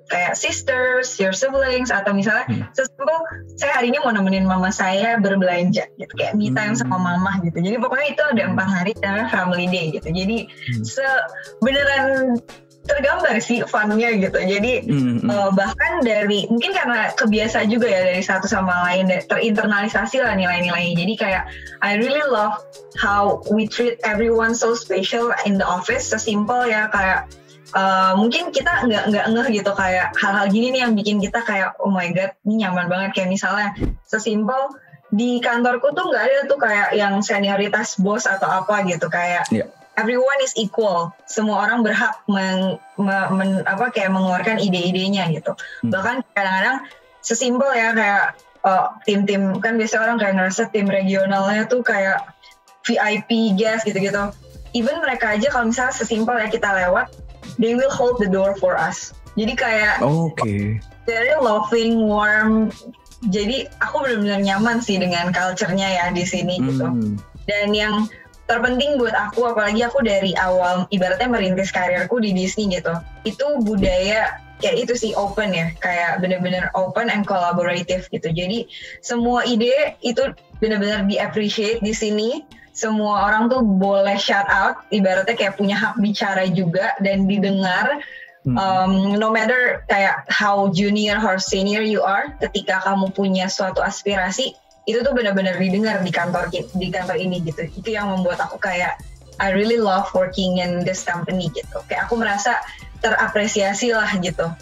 kayak sisters, your siblings, atau misalnya sesimpel saya hari ini mau nemenin mama saya berbelanja gitu, kayak me time sama mama gitu. Jadi pokoknya itu ada 4 hari namanya family day gitu. Jadi beneran tergambar sih funnya gitu. Jadi bahkan dari mungkin karena kebiasa juga ya dari satu sama lain, terinternalisasi lah nilai-nilainya. Jadi kayak I really love how we treat everyone so special in the office. Sesimpel ya kayak mungkin kita nggak ngeh gitu, kayak hal-hal gini nih yang bikin kita kayak oh my god ini nyaman banget. Kayak misalnya sesimpel di kantorku tuh nggak ada tuh kayak yang senioritas bos atau apa gitu, kayak everyone is equal. Semua orang berhak kayak mengeluarkan ide-idenya gitu. Bahkan kadang-kadang sesimpel ya kayak tim-tim kan biasa orang kayak ngerasa tim regionalnya tuh kayak VIP guest gitu-gitu. Even mereka aja kalau misalnya sesimpel ya kita lewat, they will hold the door for us. Jadi kayak very loving, warm. Jadi aku benar-benar nyaman sih dengan culture-nya ya di sini gitu. Dan yang terpenting buat aku, apalagi aku dari awal ibaratnya merintis karirku di Disney gitu, itu budaya kayak itu sih open ya, kayak benar-benar open and collaborative gitu. Jadi semua ide itu benar-benar di-appreciate di sini. Semua orang tuh boleh shout out, ibaratnya kayak punya hak bicara juga dan didengar. No matter kayak how junior or senior you are, ketika kamu punya suatu aspirasi, itu tuh benar-benar didengar di kantor ini gitu. Itu yang membuat aku kayak I really love working in this company gitu. Kayak aku merasa terapresiasi lah gitu.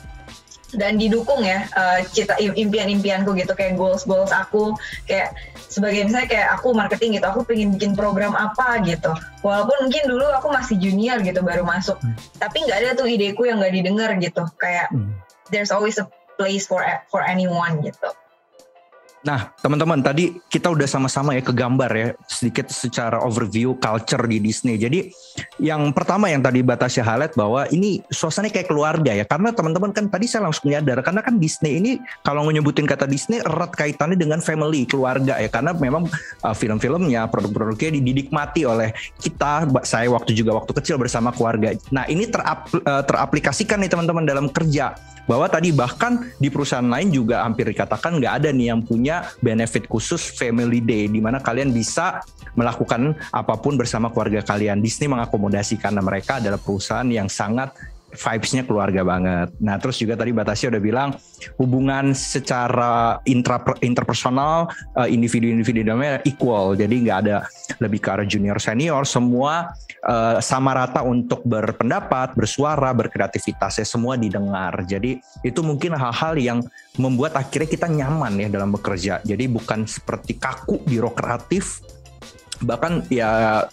Dan didukung ya impian-impianku gitu, kayak goals aku, kayak sebagai misalnya kayak aku marketing gitu, aku pengen bikin program apa gitu. Walaupun mungkin dulu aku masih junior gitu baru masuk, tapi nggak ada tuh ideku yang nggak didengar gitu. Kayak there's always a place for anyone gitu. Nah, teman-teman, tadi kita udah sama-sama ya kegambar ya sedikit secara overview culture di Disney. Jadi yang pertama yang tadi Tasya highlight bahwa ini suasananya kayak keluarga ya. Karena teman-teman kan tadi saya langsung nyadar, karena kan Disney ini kalau nyebutin kata Disney erat kaitannya dengan family, keluarga ya. Karena memang film-filmnya, produk-produknya dinikmati oleh kita, saya waktu kecil bersama keluarga. Nah, ini teraplikasikan nih teman-teman dalam kerja. Bahwa tadi bahkan di perusahaan lain juga hampir dikatakan nggak ada nih yang punya benefit khusus family day di mana kalian bisa melakukan apapun bersama keluarga kalian. Disney mengakomodasi karena mereka adalah perusahaan yang sangat vibes-nya keluarga banget. Nah, terus juga tadi Tasya udah bilang hubungan secara interpersonal individu-individu dalamnya equal. Jadi nggak ada lebih ke arah junior senior, semua sama rata untuk berpendapat, bersuara, berkreativitasnya semua didengar. Jadi itu mungkin hal-hal yang membuat akhirnya kita nyaman ya dalam bekerja. Jadi bukan seperti kaku, birokratif, bahkan ya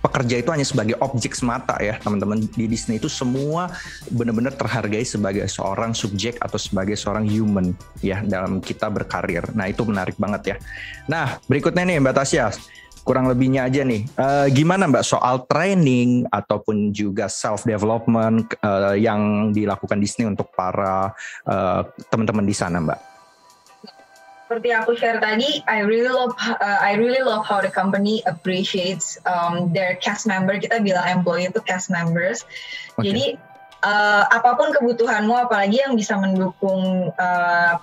pekerja itu hanya sebagai objek semata ya teman-teman. Di Disney itu semua benar-benar terhargai sebagai seorang subjek atau sebagai seorang human ya dalam kita berkarir. Nah, itu menarik banget ya. Nah, berikutnya nih Mbak Tasya, kurang lebihnya aja nih, gimana Mbak soal training ataupun juga self development yang dilakukan Disney untuk para teman-teman di sana Mbak? Seperti aku share tadi, I really love how the company appreciates their cast member. Kita bilang employee itu cast members. Okay. Jadi apapun kebutuhanmu, apalagi yang bisa mendukung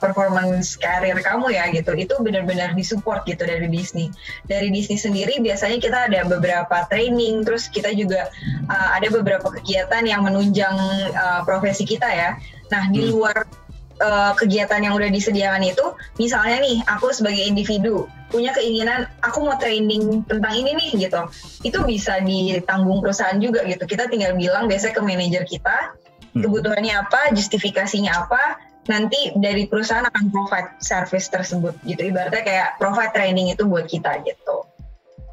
performance karir kamu ya gitu, itu benar-benar disupport gitu dari Disney. Dari Disney sendiri biasanya kita ada beberapa training, terus kita juga ada beberapa kegiatan yang menunjang profesi kita ya. Nah di luar kegiatan yang udah disediakan itu, misalnya nih aku sebagai individu punya keinginan aku mau training tentang ini nih gitu, itu bisa ditanggung perusahaan juga gitu. Kita tinggal bilang biasanya ke manajer kita kebutuhannya apa, justifikasinya apa, nanti dari perusahaan akan provide service tersebut gitu. Ibaratnya kayak provide training itu buat kita gitu.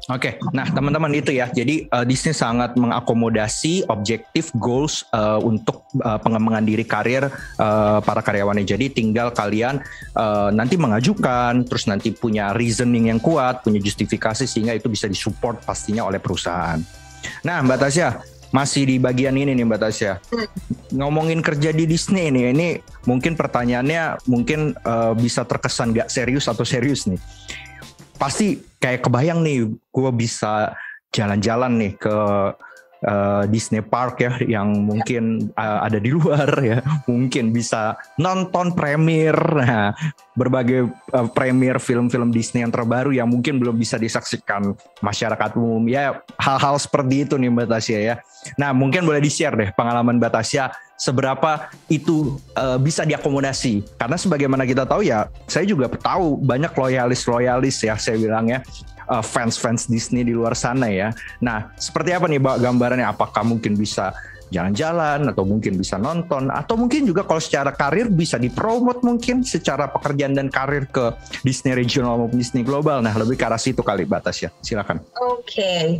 Oke, nah teman-teman itu ya, jadi Disney sangat mengakomodasi objektif goals untuk pengembangan diri karir para karyawannya. Jadi tinggal kalian nanti mengajukan, terus nanti punya reasoning yang kuat, punya justifikasi sehingga itu bisa disupport pastinya oleh perusahaan. Nah Mbak Tasya, masih di bagian ini nih Mbak Tasya, ngomongin kerja di Disney nih, ini mungkin pertanyaannya mungkin bisa terkesan gak serius atau serius nih. Pasti kayak kebayang nih gue bisa jalan-jalan nih ke Disney Park ya yang mungkin ada di luar ya, mungkin bisa nonton premier berbagai premier film-film Disney yang terbaru yang mungkin belum bisa disaksikan masyarakat umum ya, hal-hal seperti itu nih Mbak Tasya ya. Nah mungkin boleh di-share deh pengalaman Mbak Tasya seberapa itu bisa diakomodasi, karena sebagaimana kita tahu ya, saya juga tahu banyak loyalis ya saya bilang ya, fans Disney di luar sana ya. Nah seperti apa nih Mbak gambarannya, apakah mungkin bisa jalan-jalan atau mungkin bisa nonton, atau mungkin juga kalau secara karir bisa dipromot mungkin secara pekerjaan dan karir ke Disney regional maupun Disney global. Nah lebih ke arah situ kali Mbak Tasya, silakan. Oke.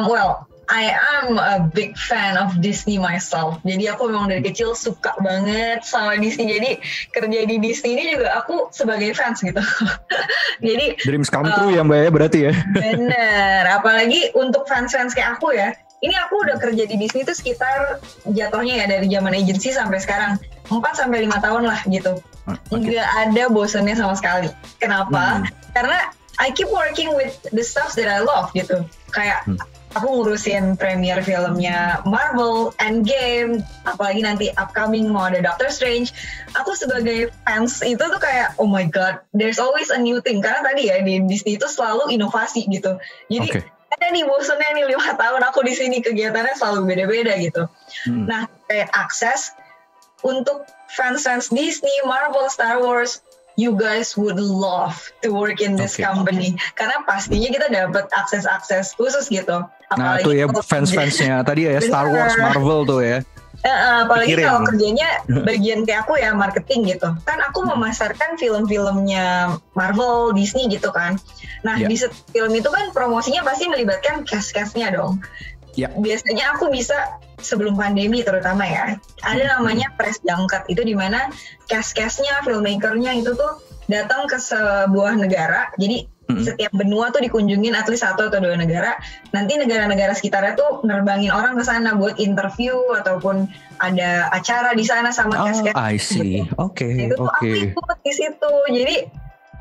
Well, I am a big fan of Disney myself. Jadi aku memang dari kecil suka banget sama Disney. Jadi kerja di Disney ini juga aku sebagai fans gitu. Jadi dreams come true ya Mbak ya berarti ya. Bener. Apalagi untuk fans-fans kayak aku ya. Ini aku udah kerja di Disney itu sekitar jatuhnya ya dari zaman agency sampai sekarang 4-5 tahun lah gitu. Nggak ada bosannya sama sekali. Kenapa? Karena I keep working with the stuff that I love gitu. Kayak aku ngurusin premier filmnya Marvel, Endgame, apalagi nanti upcoming mau ada Doctor Strange. Aku sebagai fans itu tuh kayak, oh my god, there's always a new thing. Karena tadi ya di Disney itu selalu inovasi gitu. Jadi ada nih bosannya nih 5 tahun aku di sini, kegiatannya selalu beda-beda gitu. Nah kayak akses untuk fans Disney, Marvel, Star Wars, you guys would love to work in this company karena pastinya kita dapat akses khusus gitu. Apalagi nah tuh ya fans-fansnya tadi ya Star Wars, Marvel tuh ya. Apalagi kalau kerjanya bagian kayak aku ya marketing gitu. Kan aku memasarkan film-filmnya Marvel, Disney gitu kan. Nah di film itu kan promosinya pasti melibatkan cast-castnya dong. Biasanya aku bisa sebelum pandemi terutama ya, ada namanya press junket, itu dimana cast-castnya, filmmakernya itu tuh datang ke sebuah negara. Jadi setiap benua tuh dikunjungin at least 1 atau 2 negara. Nanti negara-negara sekitarnya tuh nerbangin orang ke sana buat interview ataupun ada acara di sana sama cast-cast. I see. Oke. Itu tuh aku ikut di situ. Jadi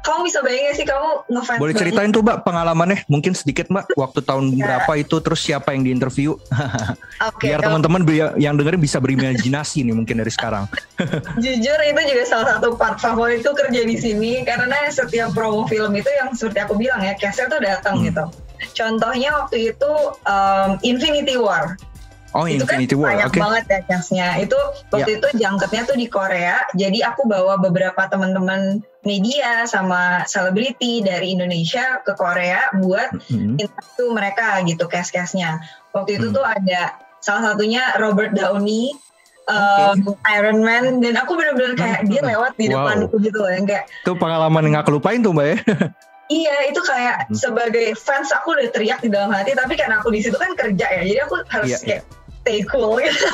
kamu bisa bayangin sih kamu ngefans. Boleh ceritain tuh Mbak pengalamannya mungkin sedikit Mbak, waktu tahun berapa itu, terus siapa yang diinterview? Biar teman-teman yang dengerin bisa berimajinasi nih mungkin dari sekarang. Jujur itu juga salah satu part favorit tuh kerja di sini, karena setiap promo film itu yang seperti aku bilang ya, cast-nya tuh datang gitu. Contohnya waktu itu Infinity War. Oh, itu Infinity kan War, banyak banget ya cast-nya. Itu waktu itu jangketnya tuh di Korea. Jadi aku bawa beberapa teman-teman media sama selebriti dari Indonesia ke Korea buat interview mereka gitu, cast-castnya. Waktu itu tuh ada salah satunya Robert Downey, Iron Man, dan aku benar-benar kayak dia lewat di depanku gitu loh, yang kayak. Itu pengalaman yang gak kelupain tuh Mbak ya. Iya, itu kayak sebagai fans aku udah teriak di dalam hati, tapi karena aku di situ kan kerja ya, jadi aku harus kayak stay cool gitu.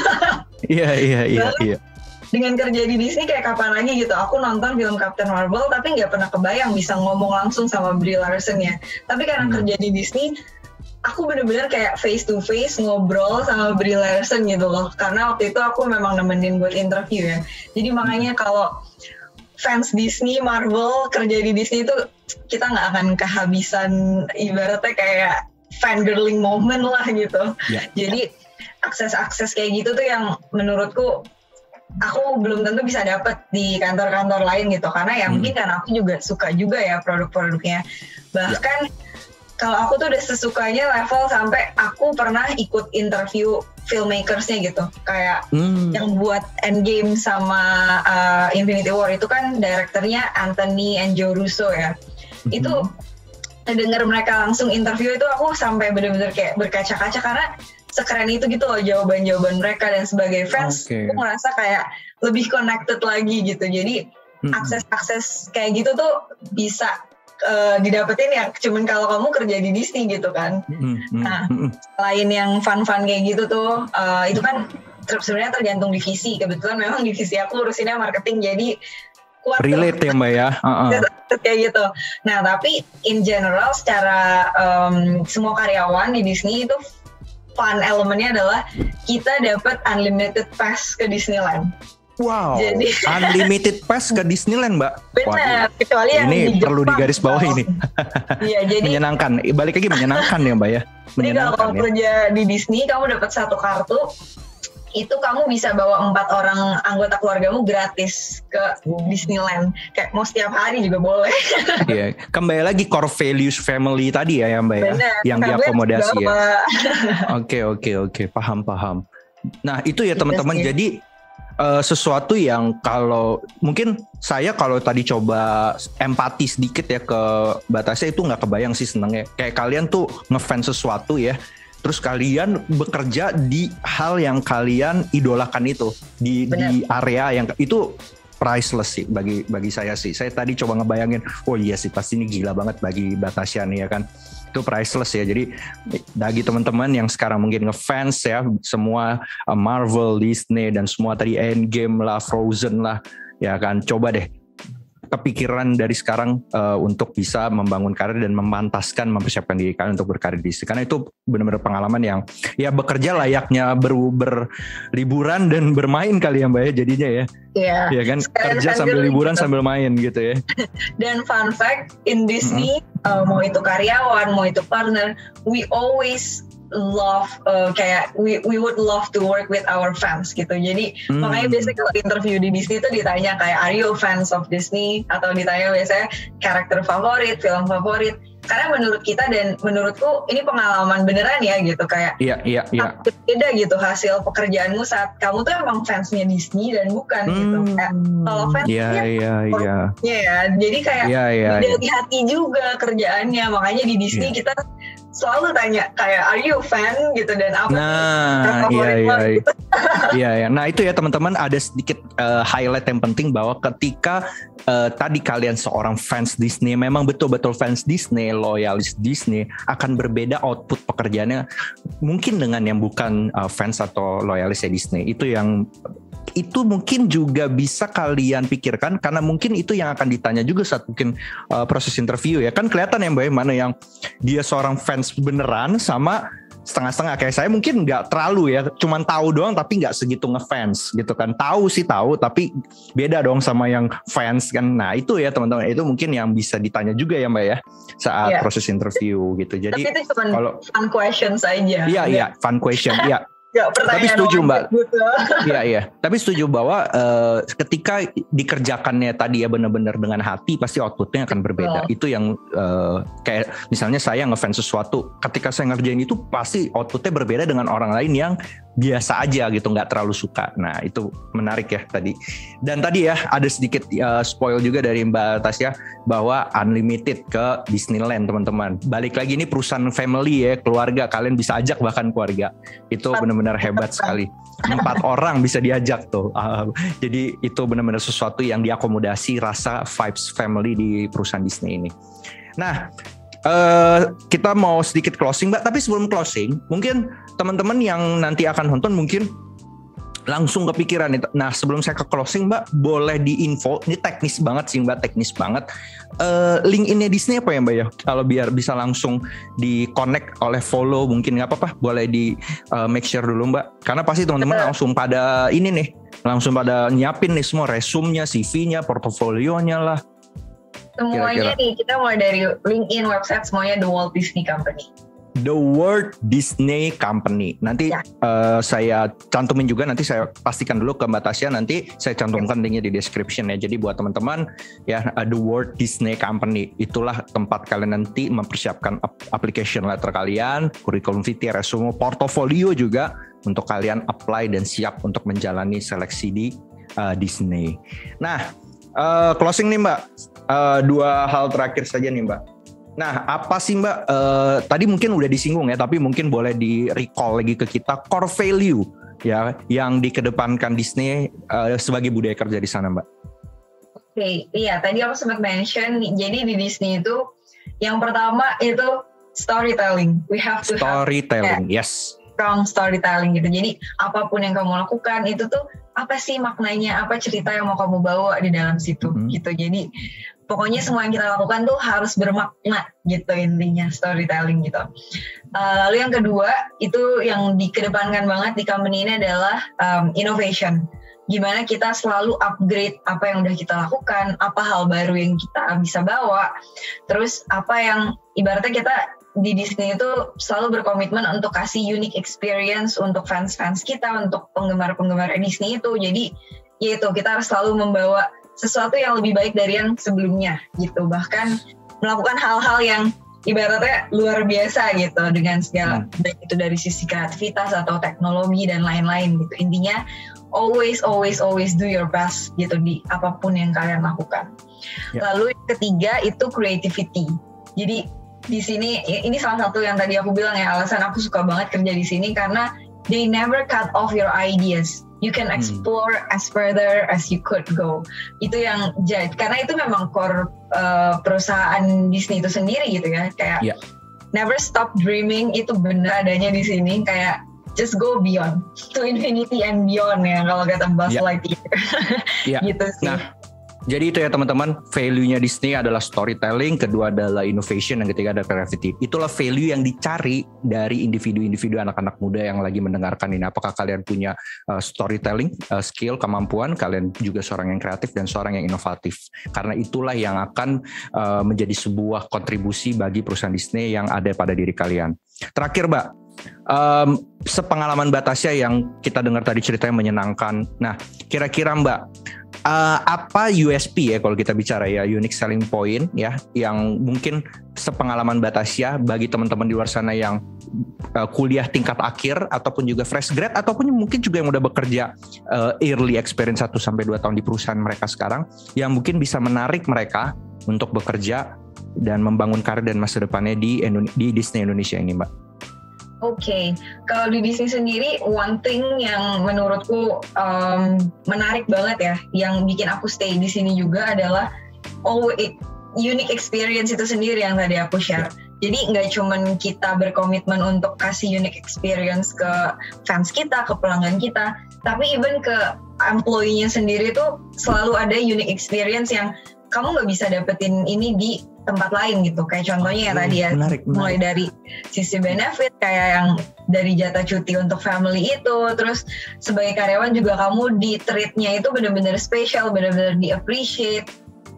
Iya. Dengan kerja di Disney kayak kapan lagi gitu, aku nonton film Captain Marvel tapi nggak pernah kebayang bisa ngomong langsung sama Brie Larson ya. Tapi karena kerja di Disney, aku bener-bener kayak face to face ngobrol sama Brie Larson gitu loh. Karena waktu itu aku memang nemenin buat interview ya. Jadi makanya kalau fans Disney, Marvel kerja di Disney itu kita nggak akan kehabisan ibaratnya kayak fangirling moment lah gitu. Jadi akses kayak gitu tuh yang menurutku aku belum tentu bisa dapat di kantor-kantor lain gitu, karena ya mungkin karena aku juga suka juga ya produk-produknya. Bahkan kalau aku tuh udah sesukanya level sampai aku pernah ikut interview filmmakersnya gitu, kayak yang buat Endgame sama Infinity War itu kan direkturnya Anthony and Joe Russo ya. Itu denger mereka langsung interview itu aku sampai bener-bener kayak berkaca-kaca karena sekeren itu gitu loh jawaban-jawaban mereka, dan sebagai fans aku ngerasa kayak lebih connected lagi gitu. Jadi akses kayak gitu tuh bisa didapetin ya cuman kalau kamu kerja di Disney gitu kan. Nah, selain yang fun-fun kayak gitu tuh, itu kan sebenarnya tergantung divisi. Kebetulan memang divisi aku urusinnya marketing, jadi kuat relate ya Mbak ya. Kayak gitu. Nah, tapi in general secara semua karyawan di Disney itu fun elemennya adalah kita dapat unlimited pass ke Disneyland. Wow, jadi, unlimited pass ke Disneyland Mbak. Benar, kecuali yang ini di perlu Jepang, digaris bawah ini. Iya, jadi menyenangkan. Balik lagi menyenangkan ya Mbak ya. Jadi kalau kamu kerja di Disney, kamu dapat satu kartu, itu kamu bisa bawa 4 orang anggota keluargamu gratis ke Disneyland. Kayak mau setiap hari juga boleh. Iya, kembali lagi core values family tadi ya Mbak ya, yang diakomodasi ya. Oke, paham. Nah itu ya teman-teman, jadi sesuatu yang kalau mungkin saya kalau tadi coba empati sedikit ya ke Batasnya itu nggak kebayang sih senengnya. Kayak kalian tuh ngefans sesuatu ya, terus kalian bekerja di hal yang kalian idolakan itu di area yang itu priceless sih bagi saya sih. Saya tadi coba ngebayangin, oh iya sih pasti ini gila banget bagi Batasya nih ya kan. Itu priceless ya. Jadi bagi teman-teman yang sekarang mungkin ngefans ya semua Marvel, Disney dan semua tadi Endgame lah, Frozen lah ya kan, coba deh kepikiran dari sekarang untuk bisa membangun karir dan memantaskan mempersiapkan diri kalian untuk berkarir di Disney, karena itu benar-benar pengalaman yang ya bekerja layaknya berliburan dan bermain kali ya Mbak ya jadinya ya. Iya. Ya kan, kerja sambil liburan gitu, sambil main gitu ya. Dan fun fact in Disney, mau itu karyawan, mau itu partner, we always love kayak we would love to work with our fans gitu. Jadi makanya biasanya kalau interview di Disney itu ditanya kayak are you fans of Disney, atau ditanya biasanya karakter favorit, film favorit. Karena menurut kita dan menurutku ini pengalaman beneran ya gitu, kayak beda gitu hasil pekerjaanmu saat kamu tuh emang fansnya Disney dan bukan gitu. Kayak kalau fans ya jadi kayak dari hati juga kerjaannya. Makanya di Disney kita selalu tanya kayak are you fan gitu, dan apa gitu. Nah itu ya teman-teman, ada sedikit highlight yang penting bahwa ketika tadi kalian seorang fans Disney, memang betul-betul fans Disney, loyalis Disney, akan berbeda output pekerjaannya mungkin dengan yang bukan fans atau loyalis Disney. Itu mungkin juga bisa kalian pikirkan, karena mungkin itu yang akan ditanya juga saat mungkin proses interview ya. Kan kelihatan ya Mbak, mana yang dia seorang fans beneran sama setengah-setengah. Kayak saya mungkin nggak terlalu ya, cuman tahu doang tapi nggak segitu ngefans gitu kan. Tahu tapi beda dong sama yang fans kan. Nah itu ya teman-teman, itu mungkin yang bisa ditanya juga ya Mbak ya saat proses interview gitu. Jadi tapi itu cuma fun question saja. Iya fun question ya. Tapi setuju Mbak. Iya. Tapi setuju bahwa ketika dikerjakannya tadi ya benar-benar dengan hati, pasti outputnya akan berbeda. Itu yang kayak misalnya saya ngefans sesuatu, ketika saya ngerjain itu pasti outputnya berbeda dengan orang lain yang biasa aja gitu, nggak terlalu suka. Nah itu menarik ya tadi. Dan tadi ya ada sedikit spoil juga dari Mbak Tasya bahwa unlimited ke Disneyland teman-teman. Balik lagi ini perusahaan family ya, keluarga, kalian bisa ajak bahkan keluarga. Itu benar-benar hebat sekali. 4 orang bisa diajak tuh. Jadi itu benar-benar sesuatu yang diakomodasi rasa vibes family di perusahaan Disney ini. Nah kita mau sedikit closing Mbak, tapi sebelum closing mungkin teman-teman yang nanti akan nonton mungkin langsung kepikiran. Nah sebelum saya ke closing Mbak, boleh diinfo, ini teknis banget sih Mbak, teknis banget, LinkedIn-nya Disney apa ya Mbak ya, kalau biar bisa langsung di connect oleh follow mungkin nggak apa-apa, boleh di make share dulu Mbak, karena pasti teman-teman langsung pada ini nih Langsung pada nyiapin nih semua resume-nya, CV-nya, portofolionya lah. Semuanya Kira-kira. nih, kita mulai dari LinkedIn, website, semuanya The Walt Disney Company. The Walt Disney Company. Nanti saya cantumin juga, nanti saya pastikan dulu ke Mbak Tasya, nanti saya cantumkan linknya di description ya. Jadi buat teman-teman ya, The Walt Disney Company itulah tempat kalian nanti mempersiapkan application letter kalian, curriculum vitae, resume, portofolio juga untuk kalian apply dan siap untuk menjalani seleksi di Disney. Nah, closing nih Mbak, 2 hal terakhir saja nih Mbak. Nah, apa sih Mbak, tadi mungkin udah disinggung ya, tapi mungkin boleh di-recall lagi ke kita core value ya yang dikedepankan Disney sebagai budaya kerja di sana Mbak. Oke, iya tadi aku sempat mention, jadi di Disney itu yang pertama itu storytelling. We have to storytelling, yes. Strong storytelling gitu. Jadi apapun yang kamu lakukan itu tuh apa sih maknanya, apa cerita yang mau kamu bawa di dalam situ gitu. Jadi pokoknya semua yang kita lakukan tuh harus bermakna gitu intinya, storytelling gitu. Lalu yang kedua itu yang dikedepankan banget di company ini adalah innovation. Gimana kita selalu upgrade apa yang udah kita lakukan, apa hal baru yang kita bisa bawa, terus apa yang ibaratnya kita di Disney itu selalu berkomitmen untuk kasih unique experience untuk fans-fans kita, untuk penggemar-penggemar Disney itu. Jadi yaitu kita harus selalu membawa sesuatu yang lebih baik dari yang sebelumnya gitu. Bahkan melakukan hal-hal yang ibaratnya luar biasa gitu dengan segala, baik itu dari sisi kreativitas atau teknologi dan lain-lain gitu. Intinya always do your best gitu di apapun yang kalian lakukan. Lalu yang ketiga itu creativity. Jadi di sini ini salah satu yang tadi aku bilang ya, alasan aku suka banget kerja di sini karena they never cut off your ideas. You can explore as further as you could go. Itu yang jadi, karena itu memang core perusahaan Disney itu sendiri gitu ya, kayak never stop dreaming, itu benar adanya di sini, kayak just go beyond to infinity and beyond ya kalau kata Buzz Lightyear. Gitu sih. Nah, jadi itu ya teman-teman, value-nya Disney adalah storytelling, kedua adalah innovation, yang ketiga adalah creativity. Itulah value yang dicari dari individu-individu anak-anak muda yang lagi mendengarkan ini. Apakah kalian punya storytelling, skill, kemampuan, kalian juga seorang yang kreatif dan seorang yang inovatif. Karena itulah yang akan menjadi sebuah kontribusi bagi perusahaan Disney yang ada pada diri kalian. Terakhir Mbak, sepengalaman Mbak Tasya yang kita dengar tadi ceritanya menyenangkan. Nah, kira-kira Mbak, apa USP ya kalau kita bicara ya, unique selling point ya, yang mungkin sepengalaman Mbak Tasya bagi teman-teman di luar sana yang kuliah tingkat akhir ataupun juga fresh grad ataupun mungkin juga yang udah bekerja early experience 1-2 tahun di perusahaan mereka sekarang, yang mungkin bisa menarik mereka untuk bekerja dan membangun karir dan masa depannya di Disney Indonesia ini Mbak. Oke, kalau di Disney sendiri, one thing yang menurutku menarik banget ya, yang bikin aku stay di sini juga adalah unique experience itu sendiri yang tadi aku share. Jadi nggak cuman kita berkomitmen untuk kasih unique experience ke fans kita, ke pelanggan kita, tapi even ke employee-nya sendiri tuh selalu ada unique experience yang kamu nggak bisa dapetin ini di tempat lain gitu. Kayak contohnya ya tadi ya, mulai dari sisi benefit kayak yang dari jatah cuti untuk family itu, terus sebagai karyawan juga kamu di treatnya itu benar-benar spesial, benar-benar di appreciate,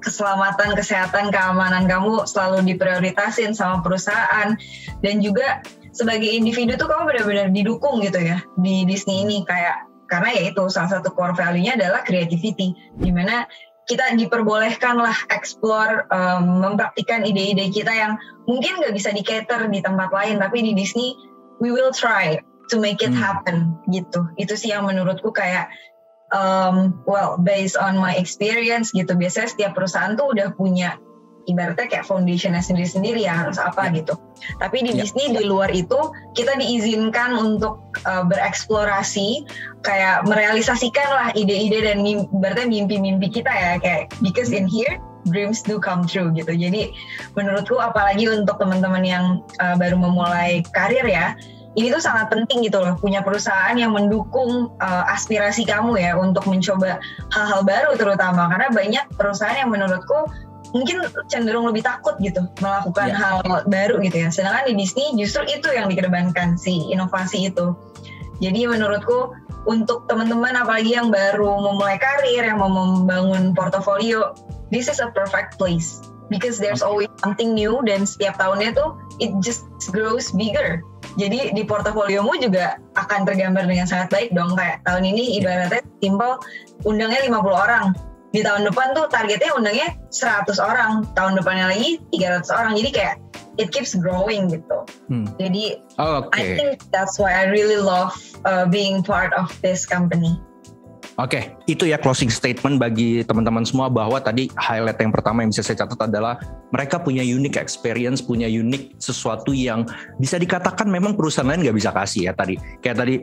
keselamatan, kesehatan, keamanan kamu selalu diprioritasin sama perusahaan, dan juga sebagai individu tuh kamu benar-benar didukung gitu ya di Disney ini, kayak karena ya itu salah satu core value-nya adalah creativity, dimana kita diperbolehkan lah explore, mempraktikkan ide-ide kita yang mungkin nggak bisa di-cater di tempat lain, tapi di Disney we will try to make it happen gitu. Itu sih yang menurutku kayak based on my experience gitu. Biasanya setiap perusahaan tuh udah punya ibaratnya kayak foundationnya sendiri-sendiri ya harus apa gitu. Tapi di Disney di luar itu kita diizinkan untuk bereksplorasi, kayak merealisasikan lah ide-ide dan ibaratnya mimpi-mimpi kita ya, kayak because in here dreams do come true gitu. Jadi menurutku apalagi untuk teman-teman yang baru memulai karir ya, ini tuh sangat penting gitu loh, punya perusahaan yang mendukung aspirasi kamu ya untuk mencoba hal-hal baru terutama, karena banyak perusahaan yang menurutku mungkin cenderung lebih takut gitu melakukan hal baru gitu ya. Sedangkan di Disney justru itu yang dikedepankan, si inovasi itu. Jadi menurutku untuk teman-teman apalagi yang baru memulai karir, yang mau membangun portofolio, this is a perfect place because there's always something new dan setiap tahunnya tuh it just grows bigger. Jadi di portofoliomu juga akan tergambar dengan sangat baik dong. Kayak tahun ini ibaratnya simple, undangnya 50 orang. Di tahun depan tuh targetnya undangnya 100 orang. Tahun depannya lagi 300 orang. Jadi kayak it keeps growing gitu. Jadi I think that's why I really love being part of this company. Oke, itu ya closing statement bagi teman-teman semua bahwa tadi highlight yang pertama yang bisa saya catat adalah mereka punya unique experience, punya unique sesuatu yang bisa dikatakan memang perusahaan lain nggak bisa kasih ya tadi. Kayak tadi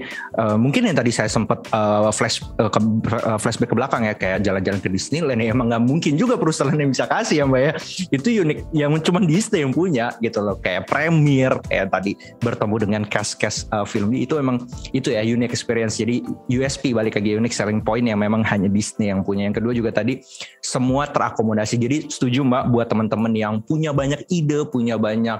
mungkin yang tadi saya sempat flashback ke belakang ya, kayak jalan-jalan ke Disneyland ya, emang nggak mungkin juga perusahaan lain yang bisa kasih ya Mbak ya. Itu unik yang cuma Disney yang punya gitu loh. Kayak Premiere, kayak tadi bertemu dengan cast film itu emang itu ya unique experience. Jadi USP balik lagi unique selling point yang memang hanya Disney yang punya. Yang kedua juga tadi semua terakomodasi. Jadi setuju Mbak buat teman-teman yang punya banyak ide, punya banyak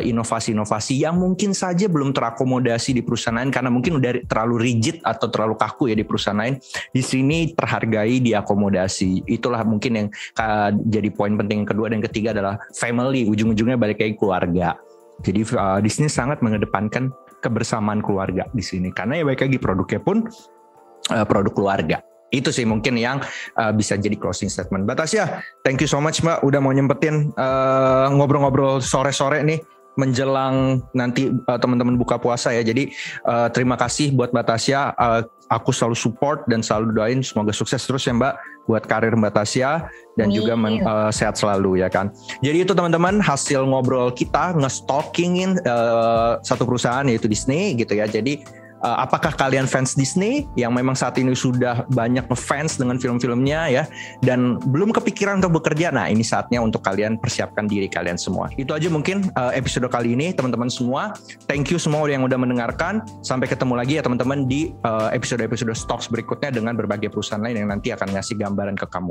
inovasi-inovasi yang mungkin saja belum terakomodasi di perusahaan lain karena mungkin udah terlalu rigid atau terlalu kaku ya di perusahaan lain. Di sini terhargai, diakomodasi. Itulah mungkin yang jadi poin penting. Yang kedua dan ketiga adalah family. Ujung-ujungnya balik lagi keluarga. Jadi Disney sangat mengedepankan kebersamaan keluarga di sini karena ya balik lagi produknya pun produk keluarga. Itu sih mungkin yang bisa jadi closing statement. Mbak Tasya, thank you so much Mbak udah mau nyempetin ngobrol-ngobrol sore-sore nih menjelang nanti teman-teman buka puasa ya. Jadi terima kasih buat Mbak Tasya. Aku selalu support dan selalu doain semoga sukses terus ya Mbak buat karir Mbak Tasya dan juga sehat selalu ya kan. Jadi itu teman-teman hasil ngobrol kita nge-stalkingin satu perusahaan yaitu Disney gitu ya. Jadi apakah kalian fans Disney yang memang saat ini sudah banyak fans dengan film-filmnya ya dan belum kepikiran untuk bekerja? Nah ini saatnya untuk kalian persiapkan diri kalian semua. Itu aja mungkin episode kali ini teman-teman semua. Thank you semua yang udah mendengarkan. Sampai ketemu lagi ya teman-teman di episode-episode Stocks berikutnya dengan berbagai perusahaan lain yang nanti akan ngasih gambaran ke kamu.